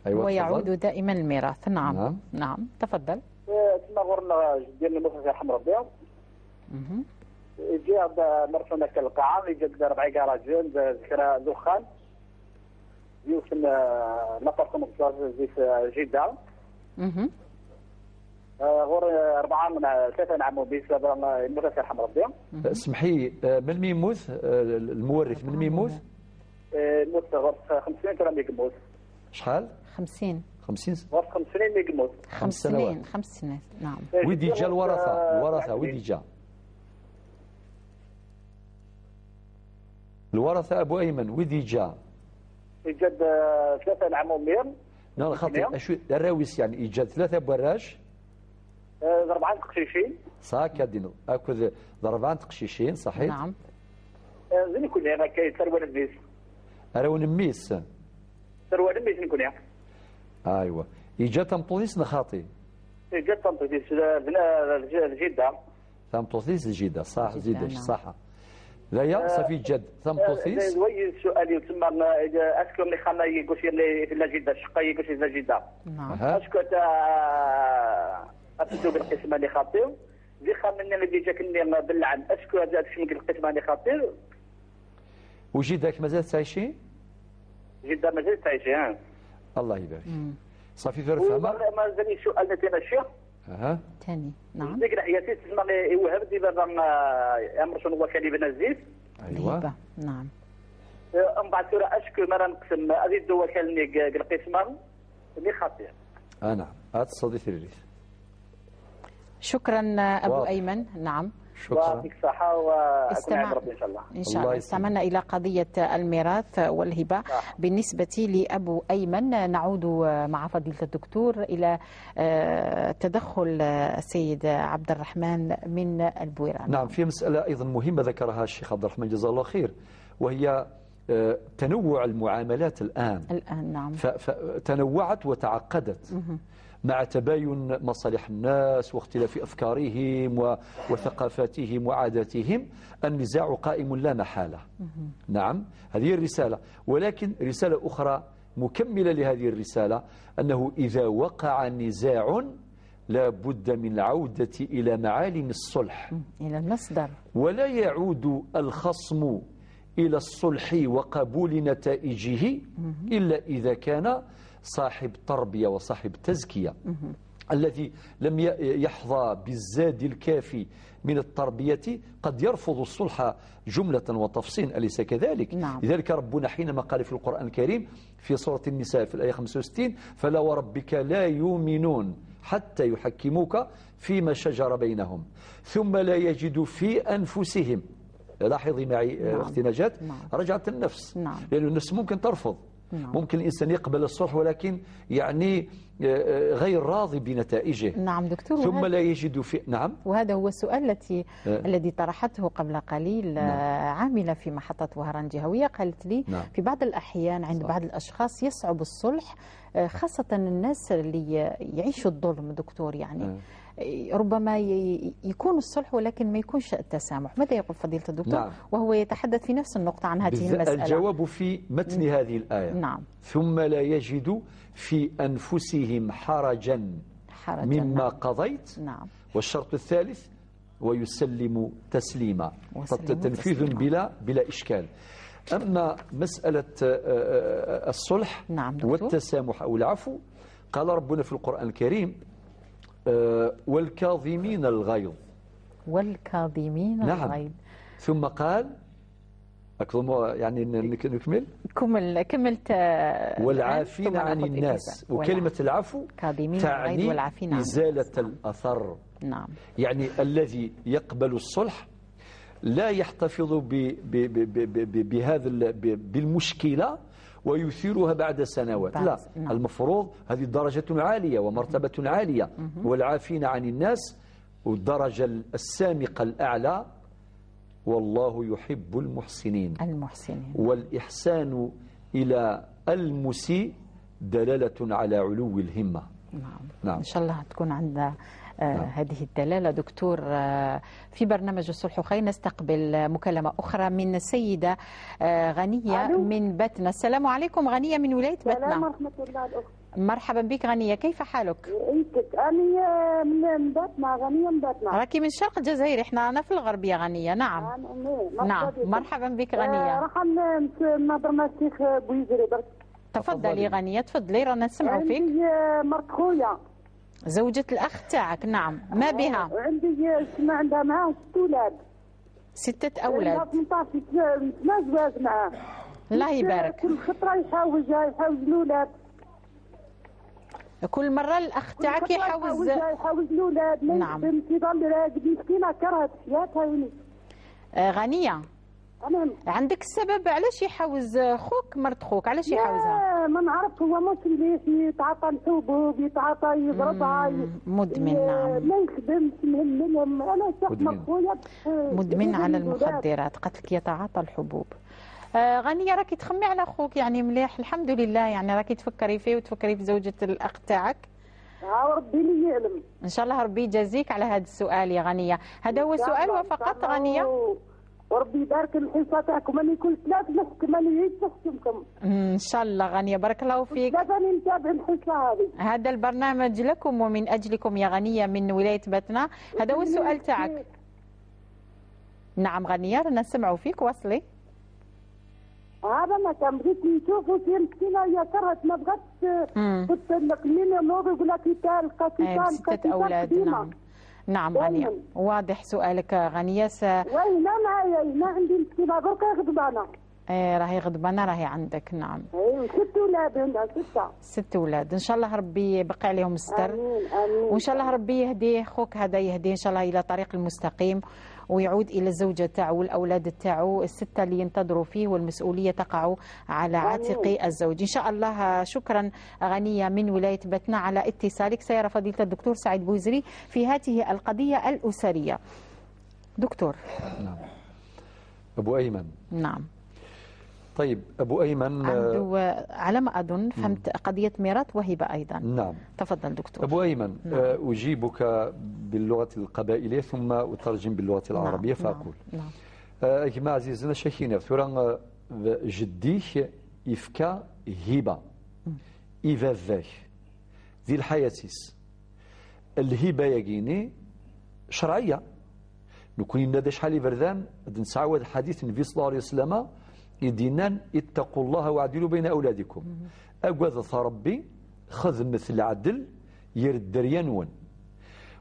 أيوة ويعود دائما الميراث. نعم تفضل. تما غورنا ديال المؤسسه يرحم ربي. يجي مرسومه القاعه يجي 4 كراجل ذكرى دخان يوصل لابارتمون في جده. غور 3 نعموا بسبب المؤسسه يرحم ربي. اسمحي، من ميموت المورث؟ من ميموت؟ موت غرف 50 ترى ميقموت. شحال؟ 50 غرف 50 ميقموت. 5 سنين. 5 سنين. نعم. ويدي جا الورثة ويدي جا الورثة أبو أيمن ويدي جا؟ يجد 3 نعم ومير. نعم خاطر أشو الراويس يعني إيجاد 3 براج 4 تقشيشين. صح كادينو أكو 4 تقشيشين صحيح. نعم. زين يكون هنا كاين ثروه الميس. أراون الميس. ثروه الميس نكون هنا. أيوة. إيجاد تمطوطيس نخاطي. إيجاد تمطوطيس الجدة. تمطوطيس الجدة صح زيدش صح. لا صافي جد تمطوطيس. وي السؤال يتم أسكو اللي خلنا يقولش في الجدة شقة يقولش في الجدة. نعم. أسكو أبدو بالقسم اللي خاطيو. دي خامني اللي جاك اللي بالعن أسكو هذا الشيء القسم اللي خاطيو. وجدك مازال تعيشين؟ جدة مازال تعيشين. الله يبارك. صافي في الفهمة. ما زالني سؤال نتينا الشيخ. ثاني. نعم. ديك الحياتي تسمى يوهب دي بابا امر شنو هو كلمه نزيد. ايوه. نعم. ام بعد سوره اشكو ما نقسم هذه الدول كلني القسم اللي خاطئ. نعم. هذا الصديق الريف. شكرا ابو ايمن. نعم. شكرا. يعطيك الصحة وأكون عند ربي إن شاء الله. إن شاء الله. استمعنا إلى قضية الميراث والهبة. بالنسبة لأبو أيمن نعود مع فضيلة الدكتور إلى تدخل السيد عبد الرحمن من البويران. نعم، في مسألة أيضا مهمة ذكرها الشيخ عبد الرحمن جزاه الله خير، وهي تنوع المعاملات الآن. نعم. فتنوعت وتعقدت مع تباين مصالح الناس واختلاف أفكارهم وثقافاتهم وعاداتهم. النزاع قائم لا محالة. نعم، هذه الرسالة. ولكن رسالة أخرى مكملة لهذه الرسالة، أنه إذا وقع نزاع لا بد من العودة إلى معالم الصلح، إلى المصدر، ولا يعود الخصم إلى الصلح وقبول نتائجه إلا إذا كان صاحب تربية وصاحب تزكية. الذي لم يحظى بالزاد الكافي من التربية قد يرفض الصلح جملة وتفصيل، أليس كذلك؟ نعم. لذلك ربنا حينما قال في القرآن الكريم في سورة النساء في الآية 65: فلا وربك لا يؤمنون حتى يحكموك فيما شجر بينهم ثم لا يجدوا في أنفسهم. لاحظي معي أختي نجاة، رجعت النفس. نعم. لأن النفس ممكن ترفض ممكن الإنسان يقبل الصلح ولكن يعني غير راضي بنتائجه. نعم دكتور. ثم لا يجد في نعم. وهذا هو السؤال الذي طرحته قبل قليل عاملة في محطة وهران جهوية، قالت لي في بعض الأحيان عند بعض الأشخاص يصعب الصلح، خاصة الناس اللي يعيشوا الظلم دكتور، يعني ربما يكون الصلح ولكن ما يكونش التسامح. ماذا يقول فضيلة الدكتور؟ وهو يتحدث في نفس النقطة عن هذه المسألة. الجواب في متن هذه الآية. نعم. ثم لا يجد في أنفسهم حرجا مما قضيت. نعم. والشرط الثالث ويسلم تسليما، تنفيذ بلا إشكال. أما مسألة الصلح والتسامح أو العفو، قال ربنا في القرآن الكريم والكاظمين الغيظ. والكاظمين الغيظ. ثم قال يعني نكمل كملت والعافين عن الناس. وكلمة العفو تعني إزالة الأثر. نعم. يعني الذي يقبل الصلح لا يحتفظ بهذا بالمشكلة ويثيرها بعد سنوات، لا. المفروض هذه درجة عالية ومرتبة عالية. والعافين عن الناس والدرجة السامقة الأعلى، والله يحب المحسنين. والإحسان إلى المسيء دلالة على علو الهمة. نعم. إن شاء الله تكون عندنا هذه الدلالة دكتور. في برنامج الصلح وخير نستقبل مكالمة أخرى من السيدة غنية من بتنا. السلام عليكم غنية من ولاية بتنا. السلام ورحمة الله الأخت. مرحبا بك غنية، كيف حالك؟ أنا من بتنا، غنية من بتنا. راكي من شرق الجزائر، أنا في الغرب يا غنية. نعم. نعم مرحبا بك غنية. راح نضرب مع الشيخ بويزري برك. تفضلي غنية، تفضلي رانا نسمعوا فيك. عندي مرت خويا زوجة الأخ تاعك. نعم. ما بها؟ عندي ما عندها معاه 6 أولاد. 6 أولاد. 18 سنة زواج معاه. الله يبارك. كل خطرة يحوز الأولاد. كل مرة الأخ تاعك يحوز الأولاد. نعم. يضل راقد مسكينة كرهت حياتها يعني. غنية عندك السبب علاش يحوز خوك مرت خوك؟ علاش يحوزها؟ ما نعرف، هو مسلم يتعاطى الحبوب، يتعاطى يضربها، مدمن. نعم. ما يخدمش منهم. انا شخص خويا مدمن على المخدرات، قتلك يتعاطى الحبوب. غنية راكي تخمي على خوك يعني مليح الحمد لله، يعني راكي تفكري فيه وتفكري في زوجة الأخ تاعك. ربي اللي يعلم. إن شاء الله ربي يجازيك على هذا السؤال يا غنية. هذا هو السؤال وفقط غنية. وربي يبارك الحصة تاعكم، أنا كل 3 نحكم، أنا عيد نحكمكم. إن شاء الله غنية، بارك الله فيك. 3 نتابع الحصة هذه. هذا البرنامج لكم ومن أجلكم يا غنية من ولاية بتنا. هذا هو السؤال تاعك. نعم غنية رانا نسمعوا فيك، وصلي. هذا ما كان بغيت نشوف وسي مسكينة هي كرهت ما بغاتش تطلق مني، نوض يقول لك تلقى 6 أولاد. نعم. نعم غنية، واضح سؤالك غنية. وهنا معايا، هنا عندي مسكينة برك غضبانة. راهي غضبانة، راهي عندك. نعم. 6 أولاد عندها. 6 أولاد. إن شاء الله ربي يبقي عليهم الستر. آمين آمين. وإن شاء الله ربي يهديه خوك هذا، يهديه إن شاء الله إلى طريق المستقيم، ويعود إلى الزوجة تاعو والأولاد تاعو ال6 اللي ينتظروا فيه، والمسؤولية تقع على عاتق الزوج إن شاء الله. شكرا غنية من ولاية بتنا على اتصالك. سيرى فضيلة الدكتور سعيد بوزري في هذه القضية الأسرية. دكتور. نعم. أبو أيمن. نعم. طيب أبو أيمن عنده على ما أظن فهمت قضية ميراث وهبة أيضا. نعم. تفضل دكتور. أبو أيمن. نعم. أجيبك باللغة القبائلية ثم أترجم باللغة العربية. نعم. فأقول نعم. جماعة عزيزنا شيخين ثوران جديك إفكا هبة إذا ذاك ذي الحياتيس الهبة يجيني شرعية. نكون ندش حالي بردان نسعود حديث النبي صلى الله عليه وسلم يدينان اتقوا الله وعدلوا بين أولادكم. أقوذ ربي خذ مثل عدل يرد دريانون،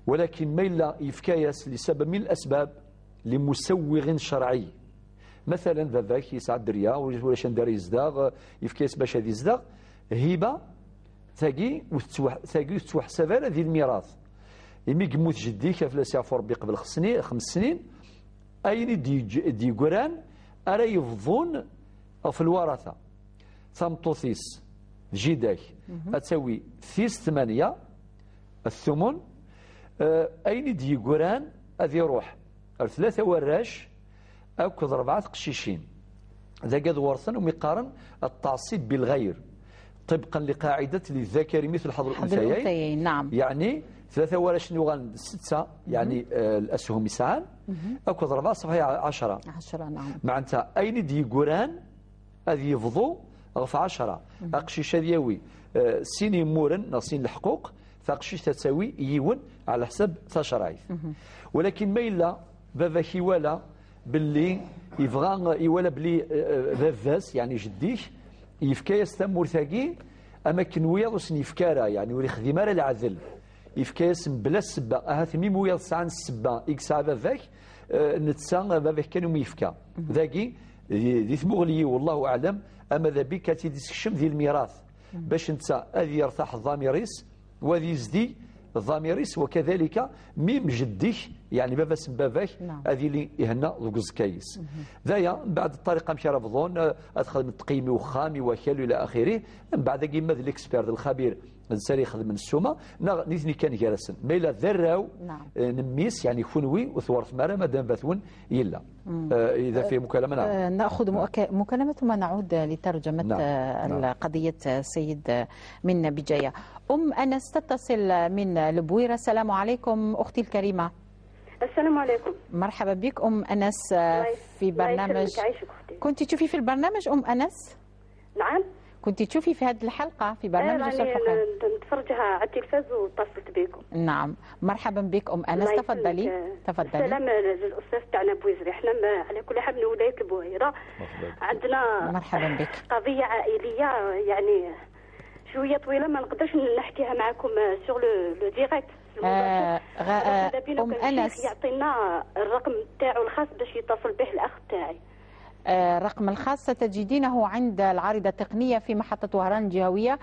ولكن ميلا يفكايس لسبب من الأسباب لمسوغ شرعي. مثلا ذاك يسعد دريا ولا شندار يزداغ يفكايس باش هذه يزداغ هبة ثاقي وتحسب على ذي الميراث. يمي قموت جديك فلاس يعفو ربي قبل 5 سنين أين دي قران أرى يفضون في الورثة. ثمطوثيس جيداك أتساوي ثيس 8 الثمن أين دي قران أذي يروح 3 وراش أو كذ 4 قشيشين ذا قد ورثا ومقارن التعصيب بالغير طبقا لقاعدة للذكر مثل حظ الأنثيين. نعم. يعني 3 وراش نوغان 6 يعني الأسهم يسعان أو كذ 4 صفحة 10 نعم. معناتها أين دي قران أذي يفضو غف 10 أقشيش دياوي سيني مورن ناصين الحقوق فقشيش تساوي يون على حسب تشرايف. ولكن ما إلا بابا كيوالا باللي يبغى يوالا بلي بافاس يعني جديه يفكا يستمر ثاقي أما كنويا وسن يفكارا يعني ولي خديمارا العذل يفكا يسم بلا السبا هات ميم ويا ساعة السبا إكسا بافاك نتسا بافاك كانوا ميفكا ذاكي ذي ثمغلي والله أعلم أما ذا بك تيدسكشم ذي الميراث باش انت أذي يرتاح الضميريس وذي يزدي الضميريس وكذلك ميم جديك يعني بابا سباباك هذه اللي يهنا ذوك الزكايس ذايا بعد الطريقه مشى رفضون ادخل من تقييمي وخامي وكالو الى اخره من بعد كيما الاكسبير الخبير الساري يخدم السومه نيثني كان جالسا ما الا ذراو نميس يعني خنوي وثورث مره مادام باثون يلا اذا في مكالمه ناخذ مكالمه ثم نعود لترجمه قضيه السيد من بجايه. انس تتصل من البويره. السلام عليكم اختي الكريمه. السلام عليكم. مرحبا بك انس في برنامج. كنت تشوفي في البرنامج انس؟ نعم. كنت تشوفي في هذه الحلقة في برنامج الصبح؟ نتفرجها على التلفاز واتصلت بكم. نعم مرحبا بك أنس. تفضلي. السلام للأستاذ تاعنا بويزري. احنا على كل حال من ولاية البويرة عندنا مرحبا بك قضية عائلية يعني شوية طويلة ما نقدرش نحكيها معكم سور لو ديريكت. أنس يعطينا الرقم تاعو الخاص باش يتصل به الأخ تاعي. الرقم الخاص ستجدينه عند العارضة التقنية في محطة وهران الجهوية.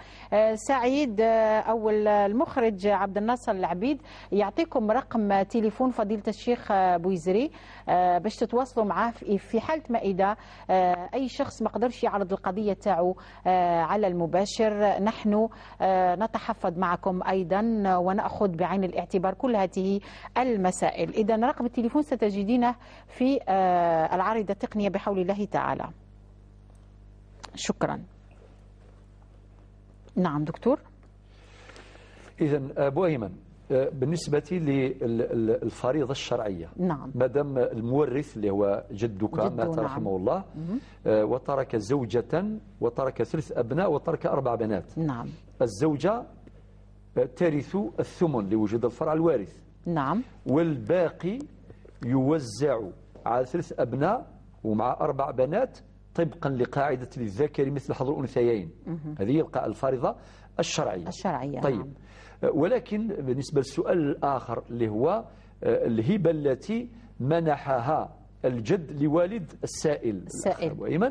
سعيد أو المخرج عبد الناصر العبيد يعطيكم رقم تليفون فضيلة الشيخ بويزري باش تتواصلوا معاه في حالة ما إذا أي شخص ما قدرش يعرض القضية تاعو على المباشر. نحن نتحفظ معكم أيضا ونأخذ بعين الاعتبار كل هذه المسائل. إذا رقم التليفون ستجدينه في العارضة التقنية بحول الله تعالى. شكرا. نعم دكتور. إذن أبو أيمن بالنسبة للفريضة الشرعية نعم مادام المورث اللي هو جدك مات رحمه الله وترك زوجة وترك 3 أبناء وترك 4 بنات. نعم. الزوجة ترث الثمن لوجود الفرع الوارث. نعم. والباقي يوزع على 3 أبناء ومع 4 بنات طبقا لقاعدة للذكر مثل حظ الأنثيين. هذه الفريضة الشرعية. طيب نعم. ولكن بالنسبة للسؤال الآخر اللي هو الهبة التي منحها الجد لوالد السائل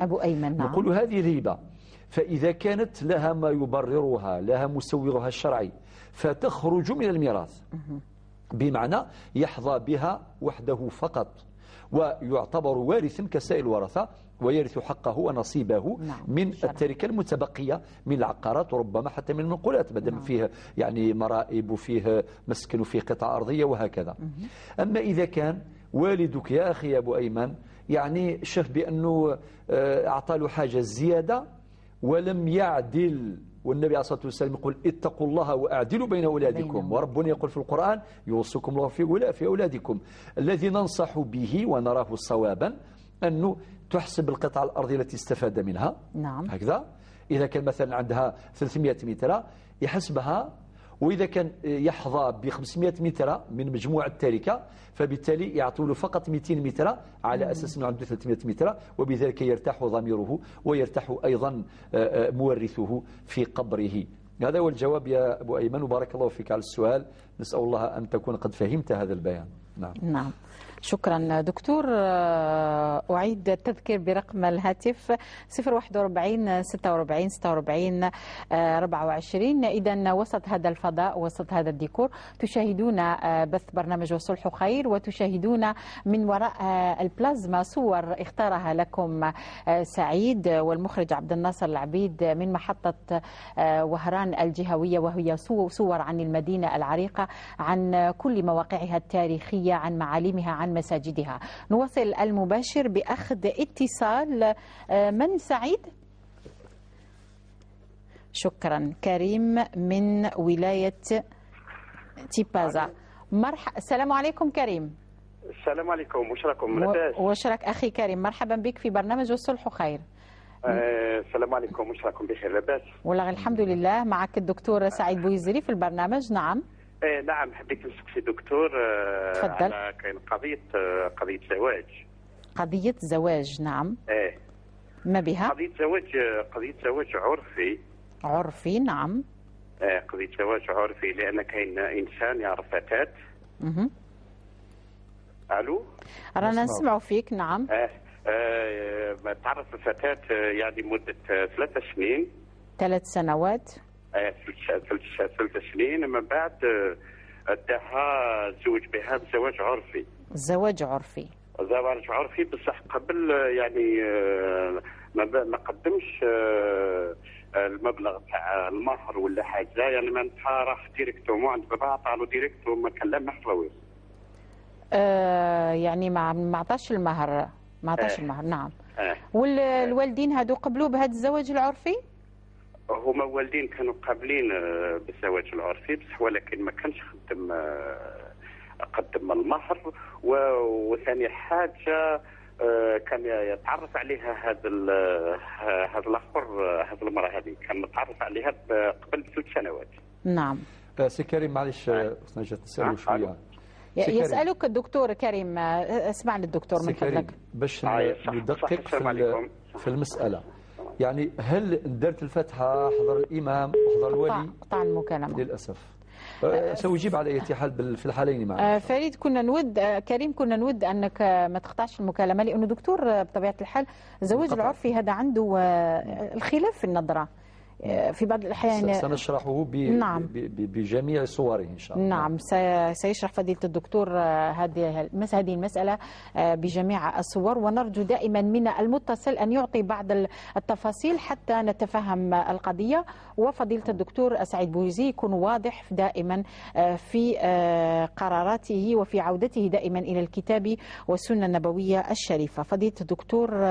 أبو أيمن. نعم. نقول هذه الهبة فإذا كانت لها ما يبررها لها مسوغها الشرعي فتخرج من الميراث بمعنى يحظى بها وحده فقط ويعتبر وارثا كسائر الورثة ويرث حقه ونصيبه من التركة المتبقية من العقارات وربما حتى من المنقولات بدل فيه يعني مرائب وفيه مسكن وفيه قطع أرضية وهكذا. أما إذا كان والدك يا أخي يا أبو أيمن يعني شاف بأنه أعطى له حاجة زيادة ولم يعدل، والنبي عليه الصلاة والسلام يقول اتقوا الله واعدلوا بين أولادكم، وربنا يقول في القرآن يوصيكم الله في أولادكم. الذي ننصح به ونراه صوابا أنه تحسب القطعة الأرضية التي استفاد منها. نعم. هكذا إذا كان مثلا عندها 300 متر يحسبها، وإذا كان يحظى ب 500 متر من مجموع التركة فبالتالي يعطوا له فقط 200 متر على أساس أنه عنده 300 متر، وبذلك يرتاح ضميره ويرتاح أيضا مورثه في قبره. هذا هو الجواب يا أبو أيمن، وبارك الله فيك على السؤال. نسأل الله أن تكون قد فهمت هذا البيان. نعم شكرا دكتور. أعيد التذكير برقم الهاتف 041 46 46 24. إذا وسط هذا الفضاء، وسط هذا الديكور، تشاهدون بث برنامج وصلح خير، وتشاهدون من وراء البلازما صور اختارها لكم سعيد والمخرج عبد الناصر العبيد من محطة وهران الجهوية، وهي صور عن المدينة العريقة، عن كل مواقعها التاريخية، عن معالمها، عن مساجدها. نواصل المباشر بأخذ اتصال. من سعيد؟ شكرا. كريم من ولاية تيبازا. السلام عليكم كريم. السلام عليكم، وش راكم؟ لاباس؟ وش راك أخي كريم؟ مرحبا بك في برنامج والصلح خير. السلام عليكم، وش راكم؟ بخير لاباس؟ والله الحمد لله. معك الدكتور سعيد بويزري في البرنامج. نعم. نعم، حبيت نسقسي دكتور تفضل. على كاين قضية زواج. قضية زواج، نعم. ما بها؟ قضية زواج عرفي. عرفي، نعم. قضية زواج عرفي، لأن كاين إنسان يعرف فتاة. ألو؟ رانا نسمع فيك. نعم. تعرف الفتاة يعني مدة 3 سنين. 3 سنوات. 3 سنين. من بعد ادها زوج بها بزواج عرفي. زواج عرفي. زواج عرفي، بصح قبل يعني ما قدمش المبلغ تاع المهر ولا حاجه، يعني ما راح ديريكتومون عند بابا، عطاله ديريكت وما كلم ما حلوش. يعني ما عطاش المهر. ما عطاش المهر، نعم. والوالدين هادو قبلوا بهذا الزواج العرفي؟ هما والدين كانوا قابلين بالزواج العرفي، بصح ولكن ما كانش قدم المهر. وثاني حاجه كان يتعرف عليها هذا الاخر، هذه المراه هذه كان متعرف عليها قبل ب3 سنوات. نعم. سي كريم معلش جات نسالو شويه. يسالك الدكتور كريم، اسمع للدكتور من فضلك باش ندقق في المساله. يعني هل درت الفاتحه، حضر الامام وحضر الولي؟ قطع المكالمه للاسف. سأجيب على أي حال في الحالين معنا. فريد، كنا نود كريم كنا نود أنك ما تقطعش المكالمة، لأنه دكتور بطبيعة الحال الزواج العرفي هذا عنده الخلاف في النظرة في بعض الأحيان. سنشرحه نعم. بجميع صوره إن شاء الله. نعم، سيشرح فضيلة الدكتور هذه المسألة بجميع الصور، ونرجو دائما من المتصل أن يعطي بعض التفاصيل حتى نتفهم القضية، وفضيلة الدكتور سعيد بويزي يكون واضح دائما في قراراته وفي عودته دائما إلى الكتاب والسنة النبوية الشريفة. فضيلة الدكتور،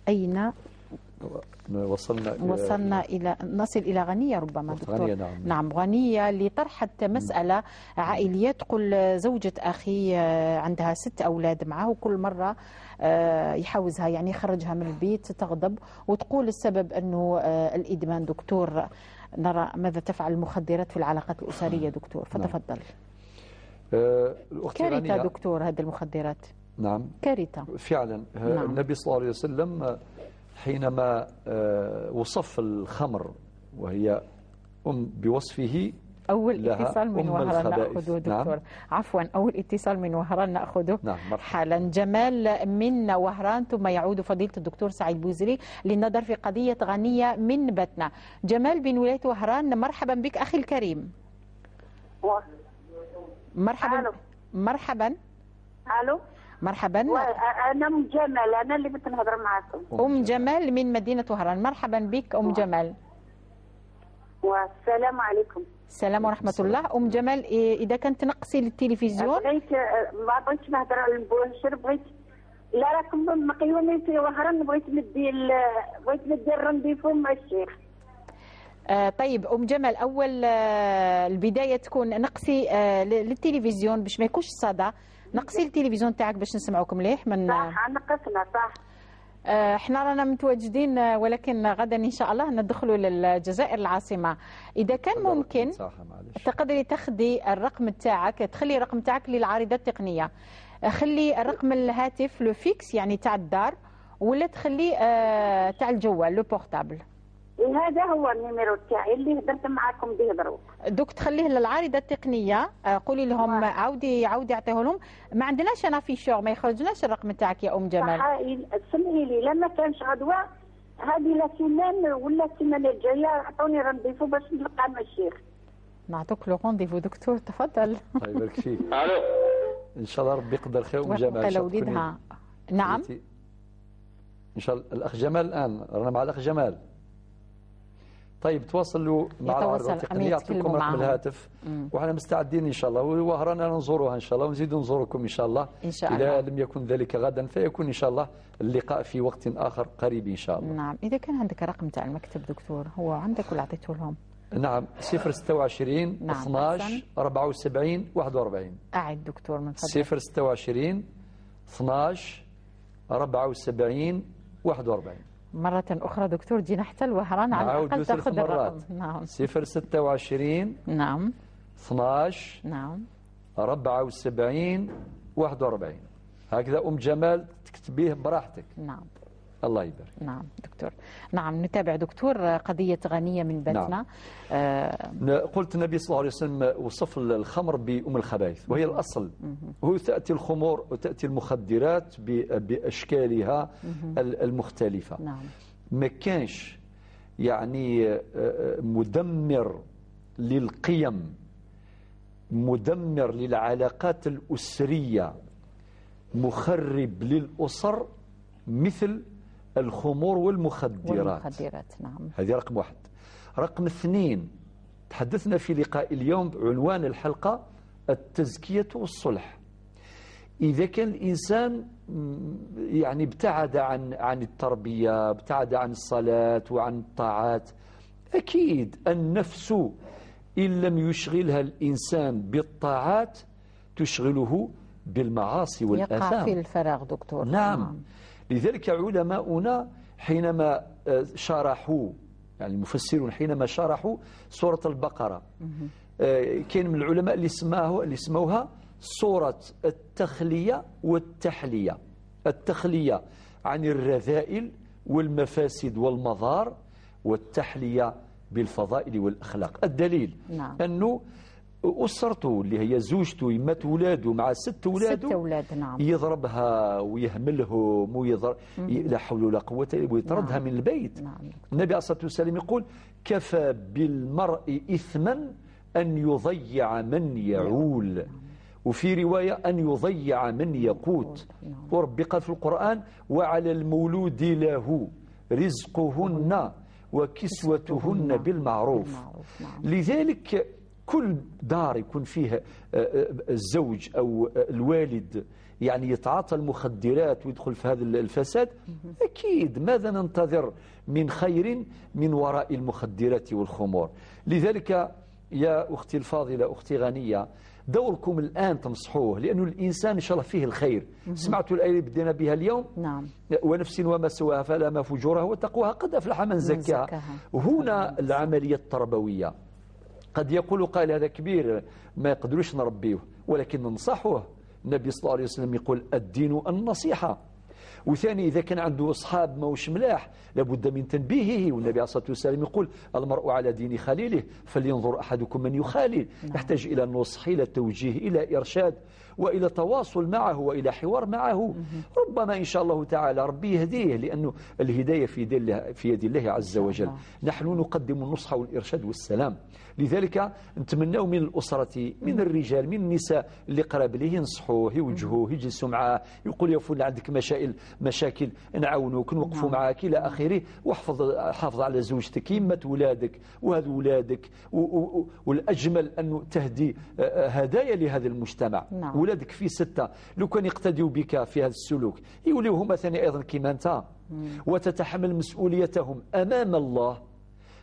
أين وصلنا إلى نصل إلى غنية ربما دكتور. غنية، نعم غنية، اللي طرحت مسألة عائلية. تقول زوجة أخي عندها 6 أولاد معه، وكل مرة يحوزها يعني يخرجها من البيت تغضب، وتقول السبب أنه الإدمان. دكتور، نرى ماذا تفعل المخدرات في العلاقات الأسرية دكتور، فتفضل. كارثة دكتور هذه المخدرات. نعم كارثة فعلا. نعم. النبي صلى الله عليه وسلم حينما وصف الخمر وهي بوصفه أول اتصال من وهران نأخذه دكتور. نعم. عفوا، أول اتصال من وهران نأخذه. نعم. حالا. جمال من وهران، ثم يعود فضيلة الدكتور سعيد بوزري للنظر في قضية غنية من بتنا. جمال بن ولاية وهران، مرحبا بك أخي الكريم. مرحبا. ألو. مرحبا. الو. مرحبا. انا ام جمال، انا اللي بدي نهضر معكم. ام جمال من مدينه وهران، مرحبا بك ام جمال. والسلام عليكم. السلام ورحمه الله. ام جمال، اذا كنت نقصي للتلفزيون. بغيت ما بغيتش نهضر على المباشر، بغيت لا راكم مقيمين في وهران، بغيت ندي الرنديفو مع الشيخ. طيب ام جمال، اول البدايه تكون نقصي للتلفزيون باش ما يكونش صدى. نقصي التلفزيون تاعك باش نسمعوك مليح. من صح، نقصنا صح. احنا رانا متواجدين، ولكن غدا ان شاء الله ندخلوا للجزائر العاصمه. اذا كان ممكن تقدري تاخذي الرقم تاعك، تخلي الرقم تاعك للعارضه التقنيه، خلي الرقم الهاتف لو فيكس يعني تاع الدار، ولا تخلي تاع الجوال لو بورتابل. وهذا هو النيميرو تاعي اللي هدرت معاكم به دروك. دوك تخليه للعارضه التقنيه، قولي لهم عاودي اعطيه لهم. ما عندناش انا في شغل، ما يخرجناش الرقم تاعك يا ام جمال. سمعي لي لما كانش غدوه هذه لا سيمان ولا السيمانه الجايه عطوني رانديفو باش نلقى مع الشيخ. نعطوك لو رونديفو دكتور، تفضل. الله يبارك فيك. الو ان شاء الله ربي يقدر خير. ام جمال وليدها. نعم ان شاء الله. الاخ جمال الان رانا مع الاخ جمال. طيب تواصلوا مع العارضه التقنيه، يعطيكم رقم الهاتف وحنا مستعدين ان شاء الله، ورانا نزوروها ان شاء الله ونزيدوا نزوركم ان شاء الله. ان شاء الله. اذا لم يكن ذلك غدا فيكون ان شاء الله اللقاء في وقت اخر قريب ان شاء الله. نعم. اذا كان عندك رقم تاع المكتب دكتور، هو عندك ولا عطيته لهم؟ نعم 026 نعم. 12 74 41. أعد دكتور من فضلك. 026 12 74 41. مرة أخرى دكتور، جينا حتى الوهران على الأقل تأخذ الرقم. نعم 026 نعم 12 نعم 74 41. هكذا أم جمال تكتبيه براحتك. نعم الله يبارك. نعم دكتور. نعم نتابع دكتور قضية غنية من باتنا. نعم. قلت النبي صلى الله عليه وسلم وصف الخمر بأم الخبائث وهي الأصل. هو تأتي الخمور وتأتي المخدرات بأشكالها المختلفة. نعم. ما كانش يعني مدمر للقيم، مدمر للعلاقات الأسرية، مخرب للأسر مثل الخمور والمخدرات. نعم. هذه رقم واحد. رقم اثنين، تحدثنا في لقاء اليوم بعنوان الحلقة التزكية والصلح. إذا كان الإنسان يعني ابتعد عن التربية، ابتعد عن الصلاة وعن الطاعات، أكيد النفس إن لم يشغلها الإنسان بالطاعات تشغله بالمعاصي والآثام. يقع في الفراغ دكتور. نعم. لذلك علماؤنا حينما شرحوا، يعني المفسرون حينما شرحوا سورة البقرة، كان من العلماء اللي سموها سورة التخلية والتحلية. التخلية عن الرذائل والمفاسد والمضار، والتحلية بالفضائل والأخلاق. الدليل نعم. أنه أسرته اللي هي زوجته يمات ولاده مع 6 أولاد، 6 أولاد. نعم. يضربها ويهملهم لا حول ولا قوة إلا ويطردها نعم. من البيت. نعم. النبي عليه الصلاة والسلام يقول كفى بالمرء إثما أن يضيع من يعول، وفي رواية أن يضيع من يقوت. وربي قال في القرآن وعلى المولود له رزقهن وكسوتهن بالمعروف. لذلك كل دار يكون فيها الزوج أو الوالد يعني يتعاطى المخدرات ويدخل في هذا الفساد، أكيد ماذا ننتظر من خير من وراء المخدرات والخمور. لذلك يا أختي الفاضلة أختي غنية، دوركم الآن تنصحوه، لأنه الإنسان إن شاء الله فيه الخير. سمعتوا الآية اللي بدينا بها اليوم؟ نعم. ونفس وما سواها فلما فجورها وتقواها قد أفلح من زكاها. هنا العملية التربوية. قد يقول قائل هذا كبير ما يقدروش نربيه، ولكن ننصحه. النبي صلى الله عليه وسلم يقول الدين النصيحة. وثاني إذا كان عنده أصحاب موش ملاح لابد من تنبيهه، والنبي عليه الصلاة والسلام يقول المرء على دين خليله فلينظر أحدكم من يخالل. يحتاج إلى النصح، إلى التوجيه، إلى إرشاد، وإلى تواصل معه، وإلى حوار معه. ربما إن شاء الله تعالى ربي يهديه، لأنه الهداية في يد الله عز وجل. نحن نقدم النصح والإرشاد والسلام. لذلك نتمنى من الأسرة، من الرجال، من النساء اللي قراب ليه ينصحوه، يوجهوه، يجلسوا معاه، يقول يا فلان عندك مشاكل نعاونوك، نوقفوا معاك إلى آخره. حافظ على زوجتك، يمت ولادك وهذا ولادك. والأجمل أن تهدي هدايا لهذا المجتمع. ولادك في 6 لو كان يقتدوا بك في هذا السلوك يوليو هما ثاني أيضا كما أنت، وتتحمل مسؤوليتهم أمام الله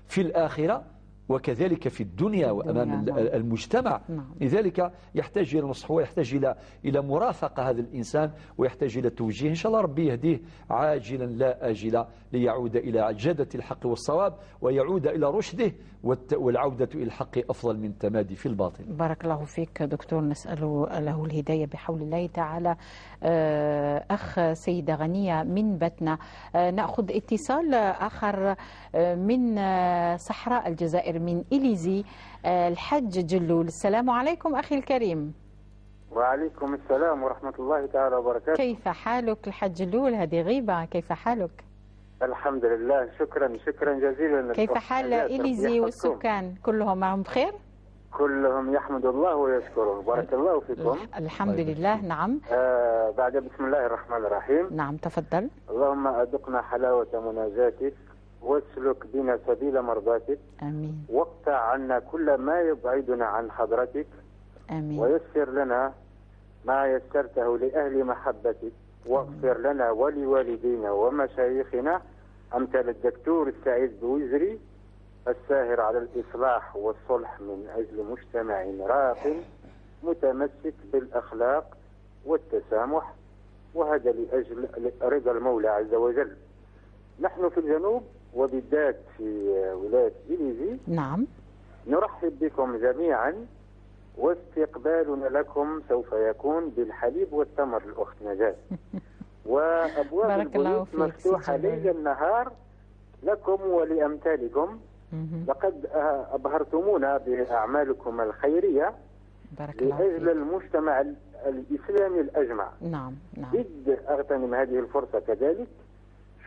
في الآخرة وكذلك في الدنيا وأمام المجتمع. لذلك يحتاج إلى نصح ويحتاج إلى مرافقة هذا الإنسان، ويحتاج إلى توجيه. إن شاء الله ربي يهديه عاجلا لا آجلا ليعود إلى جادة الحق والصواب، ويعود إلى رشده، والعودة إلى الحق أفضل من التمادي في الباطل. بارك الله فيك دكتور، نسأل له الهداية بحول الله تعالى. أخ سيدة غنية من بتنا. نأخذ اتصال آخر من صحراء الجزائر، من إليزي، الحج جلول. السلام عليكم أخي الكريم. وعليكم السلام ورحمة الله تعالى وبركاته. كيف حالك الحج جلول؟ هذه غيبة، كيف حالك؟ الحمد لله، شكرا جزيلا. كيف حال إليزي والسكان؟ كلهم معهم بخير؟ كلهم يحمد الله ويشكره. بارك الله فيكم. الحمد لله. نعم. بعد بسم الله الرحمن الرحيم. نعم تفضل. اللهم أذقنا حلاوة مناجاتك، واسلك بنا سبيل مرضاتك. آمين. واقطع عنا كل ما يبعدنا عن حضرتك. آمين. ويسر لنا ما يسرته لأهل محبتك، واغفر لنا ولوالدينا ومشايخنا أمثال الدكتور السعيد بوزري، الساهر على الإصلاح والصلح من أجل مجتمع راق متمسك بالأخلاق والتسامح، وهذا لأجل رضا المولى عز وجل. نحن في الجنوب وبالذات في ولاية إليزي. نعم. نرحب بكم جميعا، واستقبالنا لكم سوف يكون بالحليب والتمر الأخت نجاة. وأبواب البيوت مفتوحة ليل النهار لكم ولأمثالكم. لقد أبهرتمونا بأعمالكم الخيرية لأجل المجتمع الإسلامي الأجمع. نعم. إذ أغتنم هذه الفرصة كذلك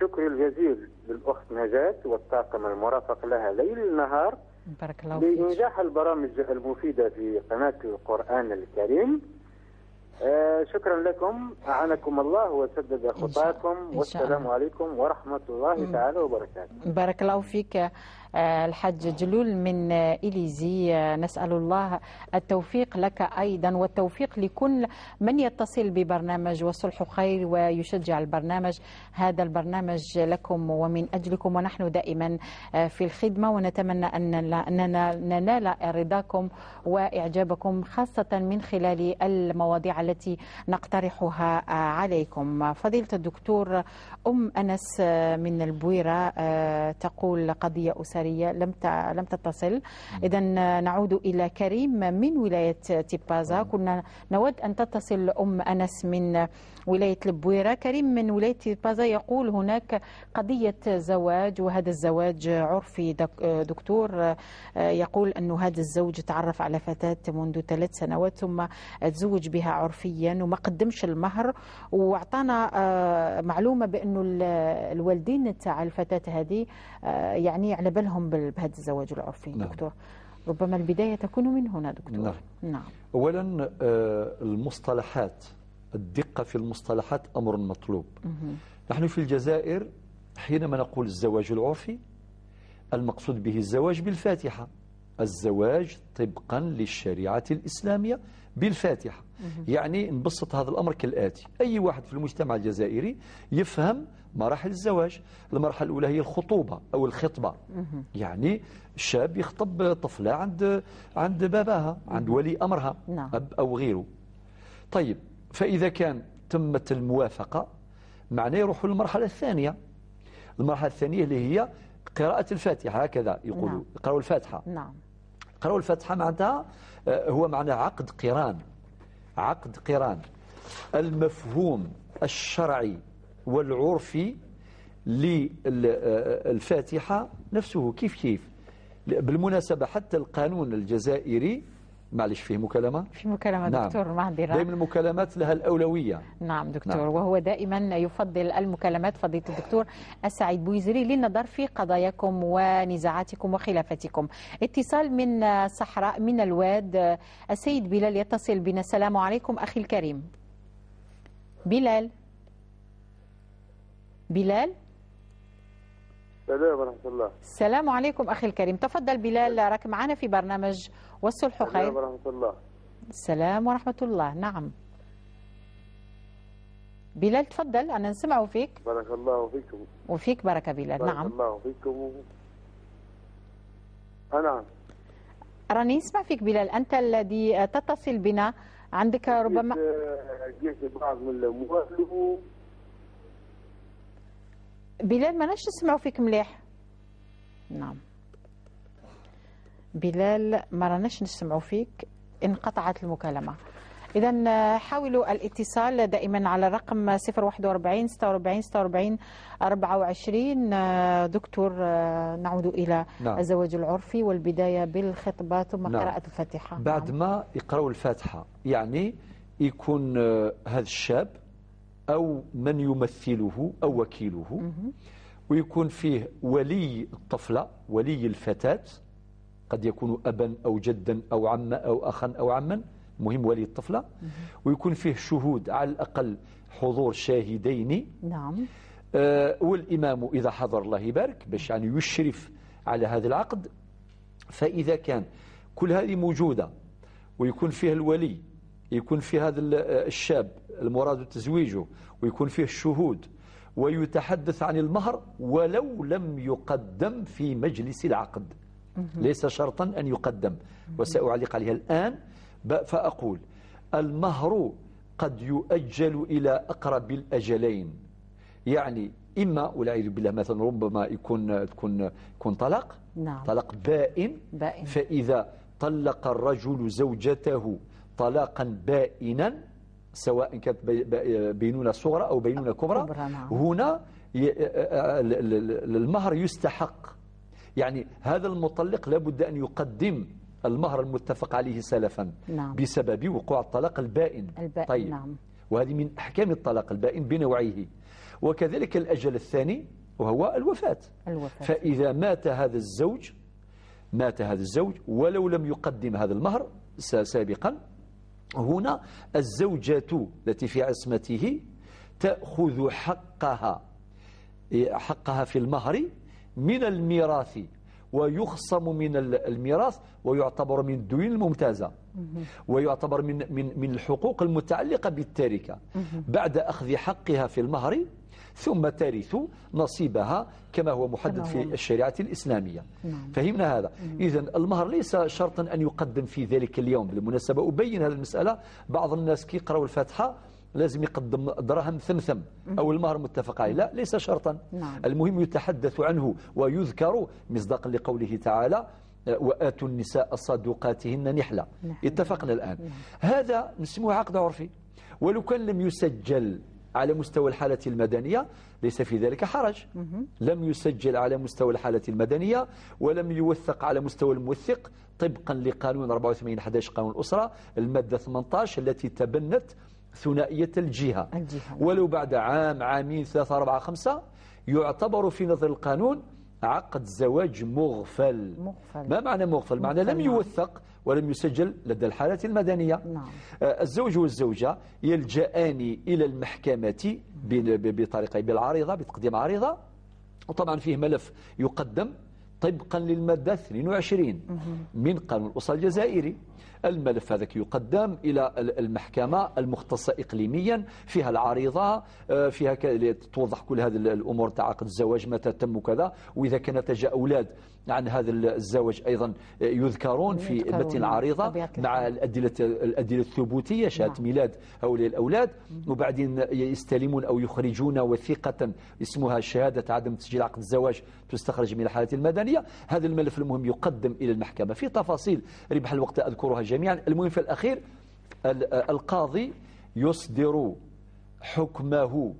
شكري الجزيل للأخت نجاة والطاقم المرافق لها ليل نهار بارك الله لإنجاح البرامج المفيدة في قناة القرآن الكريم. شكرا لكم، أعانكم الله وسدد خطاكم، والسلام عليكم ورحمة الله تعالى وبركاته. بارك الله فيك الحج جلول من إليزي. نسأل الله التوفيق لك أيضا، والتوفيق لكل من يتصل ببرنامج والصلح خير ويشجع البرنامج. هذا البرنامج لكم ومن أجلكم، ونحن دائما في الخدمة، ونتمنى أننا ننال رضاكم وإعجابكم، خاصة من خلال المواضيع التي نقترحها عليكم. فضيلة الدكتور أنس من البويرة تقول قضية أسرية لم تتصل. إذا نعود إلى كريم من ولاية تيبازا. كنا نود أن تتصل أنس من ولاية البويرة. كريم من ولاية تيبازا يقول هناك قضية زواج، وهذا الزواج عرفي دكتور. يقول أن هذا الزوج تعرف على فتاة منذ 3 سنوات، ثم تزوج بها عرفيا وما قدمش المهر، واعطانا معلومة بأنه الوالدين تاع الفتاة هذه يعني على بالهم بهذا الزواج العرفي. نعم. دكتور، ربما البداية تكون من هنا دكتور. نعم. أولا المصطلحات، الدقة في المصطلحات أمر مطلوب. نحن في الجزائر حينما نقول الزواج العرفي المقصود به الزواج بالفاتحة، الزواج طبقا للشريعة الإسلامية بالفاتحة. يعني نبسط هذا الأمر كالآتي: أي واحد في المجتمع الجزائري يفهم مراحل الزواج. المرحلة الأولى هي الخطوبة أو الخطبة، يعني الشاب يخطب طفلة عند باباها، عند ولي أمرها، أب أو غيره. طيب، فإذا كان تمت الموافقة معناه يروحوا للمرحلة الثانية. المرحلة الثانية اللي هي قراءة الفاتحة، هكذا يقولوا. يقرأوا الفاتحة. نعم. قراءة الفاتحة معناتها هو معناه عقد قران. عقد قران. المفهوم الشرعي والعرفي للفاتحة نفسه كيف. بالمناسبة حتى القانون الجزائري، معلش فيه مكالمة؟ في مكالمة. نعم. دكتور معذرة. دائما المكالمات لها الأولوية. نعم دكتور. نعم. وهو دائما يفضل المكالمات فضيلة الدكتور السعيد بوزري للنظر في قضاياكم ونزاعاتكم وخلافاتكم. اتصال من صحراء من الواد، السيد بلال يتصل بنا. السلام عليكم أخي الكريم. بلال. السلام ورحمة الله. السلام عليكم أخي الكريم. تفضل بلال، راك معنا في برنامج والصلح خير. السلام ورحمة الله. السلام ورحمة الله. نعم بلال تفضل، أنا نسمع فيك. بارك الله فيكم. وفيك بركة بلال. بارك نعم. الله فيكم. نعم. راني نسمع فيك بلال، أنت الذي تتصل بنا، عندك ربما جهد بعض من الأموال. بلال ما نسمعوا فيك مليح. نعم بلال ما راناش نسمعوا فيك، انقطعت المكالمة. إذا حاولوا الاتصال دائما على الرقم 041 46 46 24. دكتور، نعود إلى الزواج العرفي والبداية بالخطبة ثم قراءة الفاتحة. بعد ما يقرأوا الفاتحة يعني يكون هذا الشاب أو من يمثله أو وكيله، ويكون فيه ولي الطفلة، ولي الفتاة، قد يكون أبا أو جدا أو عما أو أخا أو عما، مهم ولي الطفلة، ويكون فيه شهود على الأقل حضور شاهدين. نعم. والإمام إذا حضر الله يبارك باش يعني يشرف على هذا العقد. فإذا كان كل هذه موجودة ويكون فيه الولي، يكون فيه هذا الشاب المراد تزويجه، ويكون فيه الشهود، ويتحدث عن المهر ولو لم يقدم في مجلس العقد، ليس شرطا أن يقدم، وسأعلق عليها الآن. فأقول المهر قد يؤجل إلى أقرب الأجلين، يعني إما والعياذ بالله مثلا ربما يكون طلاق. نعم. طلاق بائن. فإذا طلق الرجل زوجته طلاقا بائنا، سواء كانت بينونة صغرى أو بينونة كبرى، هنا المهر يستحق، يعني هذا المطلق لابد أن يقدم المهر المتفق عليه سلفا. نعم. بسبب وقوع الطلاق البائن. طيب. نعم. وهذه من أحكام الطلاق البائن بنوعيه. وكذلك الأجل الثاني وهو الوفاة. فإذا مات هذا الزوج ولو لم يقدم هذا المهر سابقا، هنا الزوجة التي في عصمته تأخذ حقها في المهر من الميراث، ويخصم من الميراث، ويعتبر من الديون الممتازة، ويعتبر من الحقوق المتعلقة بالتركة بعد أخذ حقها في المهر، ثم ترث نصيبها كما هو محدد في الشريعة الإسلامية. فهمنا هذا. إذن المهر ليس شرطا أن يقدم في ذلك اليوم. بالمناسبة أبين هذه المسألة، بعض الناس كي يقرأوا الفاتحة لازم يقدم دراهم ثمثم أو المهر متفق عليه، لا، ليس شرطا. المهم يتحدث عنه ويذكر مصداقا لقوله تعالى وآتوا النساء صدقاتهن نحلة. اتفقنا الآن. هذا نسموه عقد عرفي، ولو كان لم يسجل على مستوى الحالة المدنية ليس في ذلك حرج. لم يسجل على مستوى الحالة المدنية ولم يوثق على مستوى الموثق طبقا لقانون 84/11 قانون الأسرة المادة 18 التي تبنت ثنائية الجهة. ولو بعد عام، عامين، 3، 4، 5 يعتبر في نظر القانون عقد زواج مغفل. ما معنى مغفل؟ معنى لم يوثق ولم يسجل لدى الحالة المدنية. الزوج والزوجة يلجأان إلى المحكمة بطريقة بالعريضة، بتقديم عريضة، وطبعا فيه ملف يقدم طبقا للمادة 22 من قانون الأسرة الجزائري. الملف هذا يقدم إلى المحكمة المختصة إقليميا، فيها العريضة، فيها توضح كل هذه الأمور تاع عقد الزواج متى تم وكذا، وإذا كان نتج أولاد عن هذا الزواج أيضا يذكرون في متن العريضة مع الأدلة الثبوتية، شهادة ميلاد هؤلاء الأولاد، وبعدين يستلمون أو يخرجون وثيقة اسمها شهادة عدم تسجيل عقد الزواج تستخرج من الحالة المدنية. هذا الملف المهم يقدم إلى المحكمة في تفاصيل ربح الوقت أذكرها جميعا. المهم في الأخير القاضي يصدر حكمه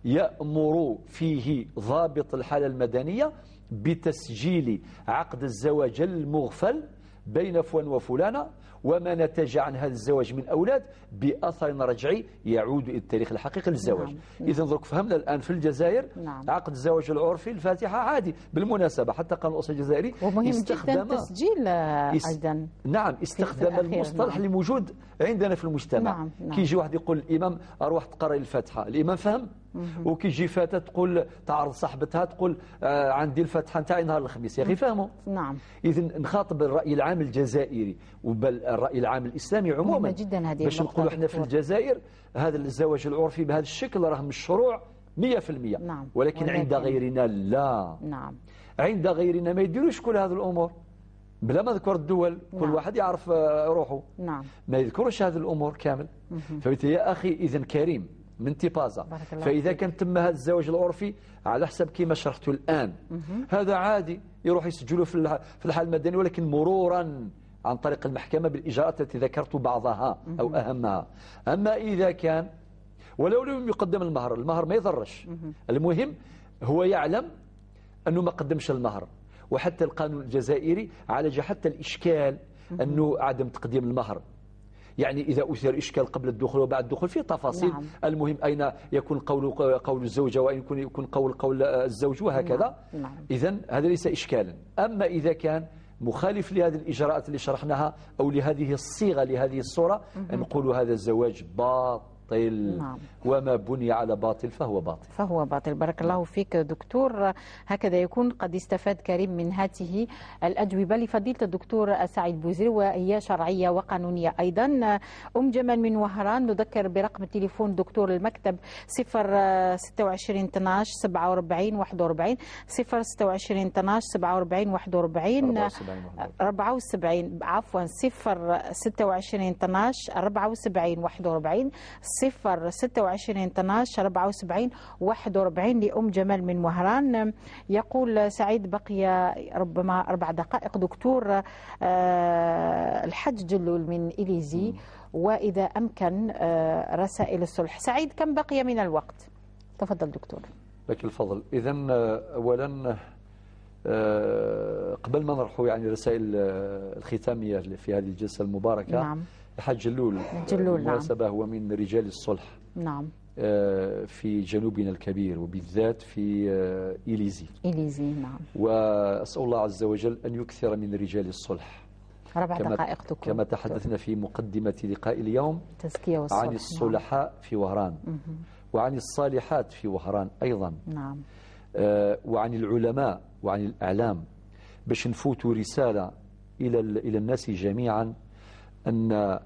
يأمر فيه ضابط الحالة المدنية بتسجيل عقد الزواج المغفل بين فلان وفلانة، وما نتج عن هذا الزواج من أولاد بأثر رجعي يعود إلى التاريخ الحقيقي للزواج. إذن ذلك فهمنا الآن في الجزائر عقد الزواج العرفي الفاتحة عادي. بالمناسبة حتى قانون الأسرة الجزائري ومهم جدا تسجيل أيضا. نعم، استخدم المصطلح اللي موجود عندنا في المجتمع. كي يجي واحد يقول الإمام أروح تقرأ الفاتحة، الإمام فهم. وكي يجي فتاة تقول تعرض صاحبتها تقول عندي الفاتحة نتاعي نهار الخميس، يا أخي فهموا. إذن نخاطب الرأي العام الجزائري وبل الرأي العام الإسلامي عموما باش نقولوا احنا في الجزائر هذا الزواج العرفي بهذا الشكل راه مشروع 100%. ولكن عند غيرنا لا. عند غيرنا ما يديروش كل هذه الأمور. بلا ما ذكر الدول كل واحد يعرف روحه. نعم. ما يذكرش هذه الأمور كامل. فقلت يا أخي إذن كريم من تيبازا، فإذا كان تم هذا الزواج العرفي على حسب كما شرحته الآن هذا عادي يروح يسجلوا في الحال المدني، ولكن مرورا عن طريق المحكمة بالإجراءات التي ذكرت بعضها أو أهمها. أما إذا كان ولو لم يقدم المهر ما يضرش، المهم هو يعلم أنه ما قدمش المهر. وحتى القانون الجزائري عالج حتى الإشكال أنه عدم تقديم المهر، يعني إذا أثير إشكال قبل الدخول وبعد الدخول في تفاصيل. نعم. المهم أين يكون قول الزوجة وأين يكون قول الزوج وهكذا. نعم. إذن هذا ليس إشكالا. أما إذا كان مخالف لهذه الإجراءات اللي شرحناها أو لهذه الصيغة لهذه الصورة نقول هذا الزواج باطل. نعم. وما بني على باطل فهو باطل. بارك الله فيك دكتور. هكذا يكون قد استفاد كريم من هذه الأجوبة لفضيلة الدكتور سعيد بوزير، وهي شرعية وقانونية أيضا. جمال من وهران نذكر برقم التليفون دكتور المكتب 026 12 47 41 026 12 47 41 74 عفوا 026 12 74 41 026 12 74 41 لأم جمال من وهران. يقول سعيد بقي ربما 4 دقائق دكتور. الحج جلول من إليزي، وإذا أمكن رسائل الصلح. سعيد كم بقي من الوقت؟ تفضل دكتور. لك الفضل. إذن أولا قبل ما نروح يعني الرسائل الختامية في هذه الجلسة المباركة. نعم. الحاج جلول بالمناسبة هو من رجال الصلح. نعم. في جنوبنا الكبير وبالذات في إليزي. نعم. وأسأل الله عز وجل أن يكثر من رجال الصلح. 4 دقائق دكتور. كما تحدثنا في مقدمة لقاء اليوم تزكية والصلح عن الصلحاء في وهران وعن الصالحات في وهران أيضا. نعم. وعن العلماء وعن الأعلام باش نفوتوا رسالة إلى الناس جميعا أن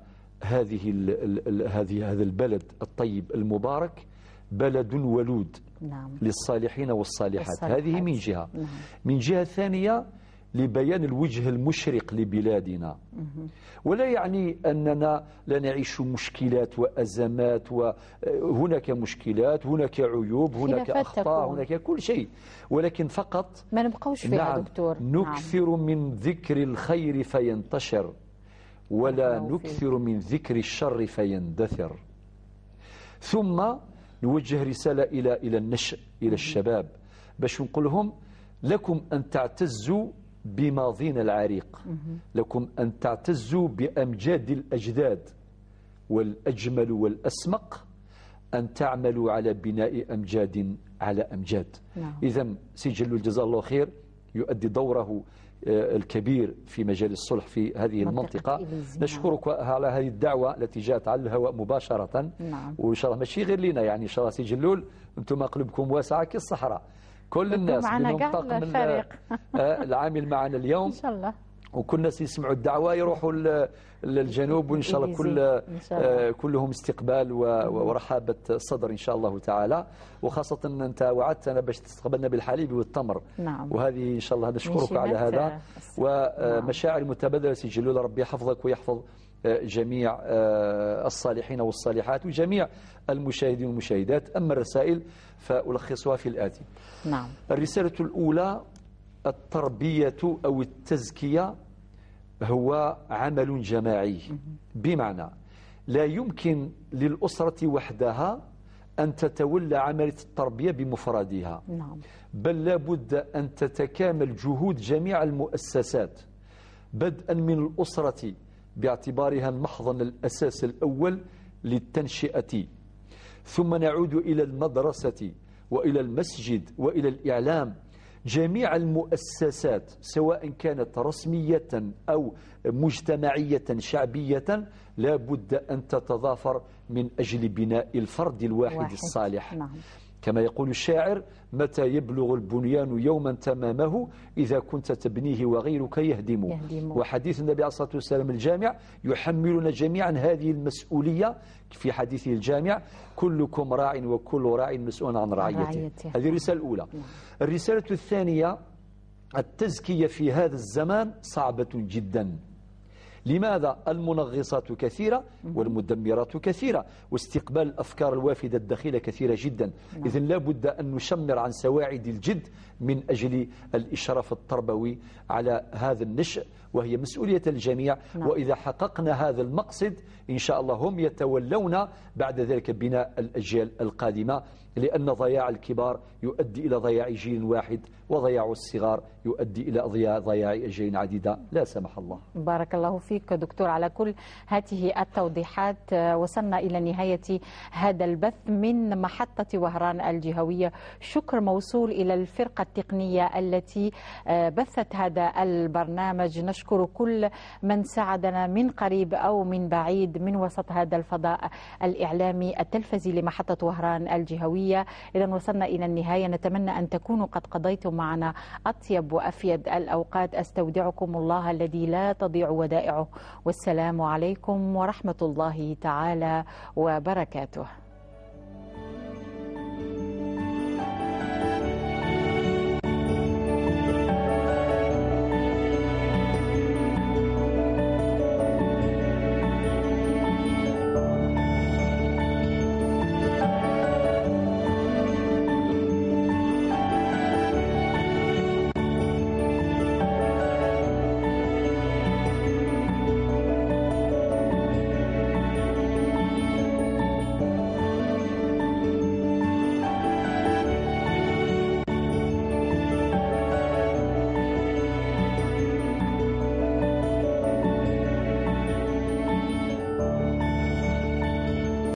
هذا البلد الطيب المبارك بلد ولود. نعم. للصالحين والصالحات. هذه من جهة. نعم. من جهة ثانية لبيان الوجه المشرق لبلادنا. ولا يعني أننا لا نعيش مشكلات وأزمات، وهناك مشكلات، هناك عيوب، هناك أخطاء، هناك كل شيء، ولكن فقط ما نبقوش فيها. نعم دكتور. نكثر من ذكر الخير فينتشر، ولا نكثر من ذكر الشر فيندثر. ثم نوجه رسالة إلى النشء، إلى الشباب، باش نقول لهم لكم أن تعتزوا بماضينا العريق، لكم أن تعتزوا بأمجاد الأجداد، والأجمل والأسمق أن تعملوا على بناء أمجاد على أمجاد. إذن سجل الجزاء الله خير يؤدي دوره الكبير في مجال الصلح في هذه المنطقة. نشكرك على هذه الدعوة التي جاءت على الهواء مباشرة. نعم. وإن شاء الله ماشي غير لنا، يعني إن شاء الله سي جلول أنتم قلوبكم واسعة كالصحراء، كل الناس من طاقم العامل معنا اليوم إن شاء الله، وكل الناس يسمعوا الدعوة يروحوا للجنوب، وإن شاء الله كلهم استقبال ورحابة صدر إن شاء الله تعالى. وخاصة أن أنت وعدتنا باش تستقبلنا بالحليب والتمر. نعم. وهذه إن شاء الله نشكرك على هذا. ومشاعر متبادلة سي جلول، ربي يحفظك ويحفظ جميع الصالحين والصالحات وجميع المشاهدين والمشاهدات. أما الرسائل فألخصها في الآتي. نعم. الرسالة الأولى: التربية أو التزكية هو عمل جماعي، بمعنى لا يمكن للأسرة وحدها أن تتولى عملية التربية بمفردها. نعم. بل لابد أن تتكامل جهود جميع المؤسسات، بدءا من الأسرة باعتبارها المحضن الأساس الأول للتنشئة، ثم نعود إلى المدرسة وإلى المسجد وإلى الإعلام. جميع المؤسسات سواء كانت رسمية أو مجتمعية شعبية لا بد أن تتضافر من أجل بناء الفرد الواحد الصالح. نعم. كما يقول الشاعر: متى يبلغ البنيان يوما تمامه إذا كنت تبنيه وغيرك يهدم. وحديث النبي عليه الصلاة والسلام الجامع يحملنا جميعا هذه المسؤولية في حديثه الجامع: كلكم راع وكل راع مسؤول عن رعيته. هذه الرسالة الأولى. الرسالة الثانية: التزكية في هذا الزمان صعبة جدا. لماذا؟ المنغصات كثيرة والمدمرات كثيرة، واستقبال الأفكار الوافدة الداخلة كثيرة جدا. إذن لا بد أن نشمر عن سواعد الجد من أجل الإشراف التربوي على هذا النشء، وهي مسؤولية الجميع. وإذا حققنا هذا المقصد إن شاء الله هم يتولون بعد ذلك بناء الأجيال القادمة، لأن ضياع الكبار يؤدي إلى ضياع جيل واحد، وضياع الصغار يؤدي إلى ضياع أجيال عديدة لا سمح الله. بارك الله فيك دكتور على كل هذه التوضيحات. وصلنا إلى نهاية هذا البث من محطة وهران الجهوية. شكر موصول إلى الفرقة التقنية التي بثت هذا البرنامج. نشكر كل من ساعدنا من قريب أو من بعيد من وسط هذا الفضاء الإعلامي التلفزي لمحطة وهران الجهوية. إذا وصلنا إلى النهاية، نتمنى أن تكونوا قد قضيتم معنا أطيب وأفيد الأوقات. أستودعكم الله الذي لا تضيع ودائعه، والسلام عليكم ورحمة الله تعالى وبركاته.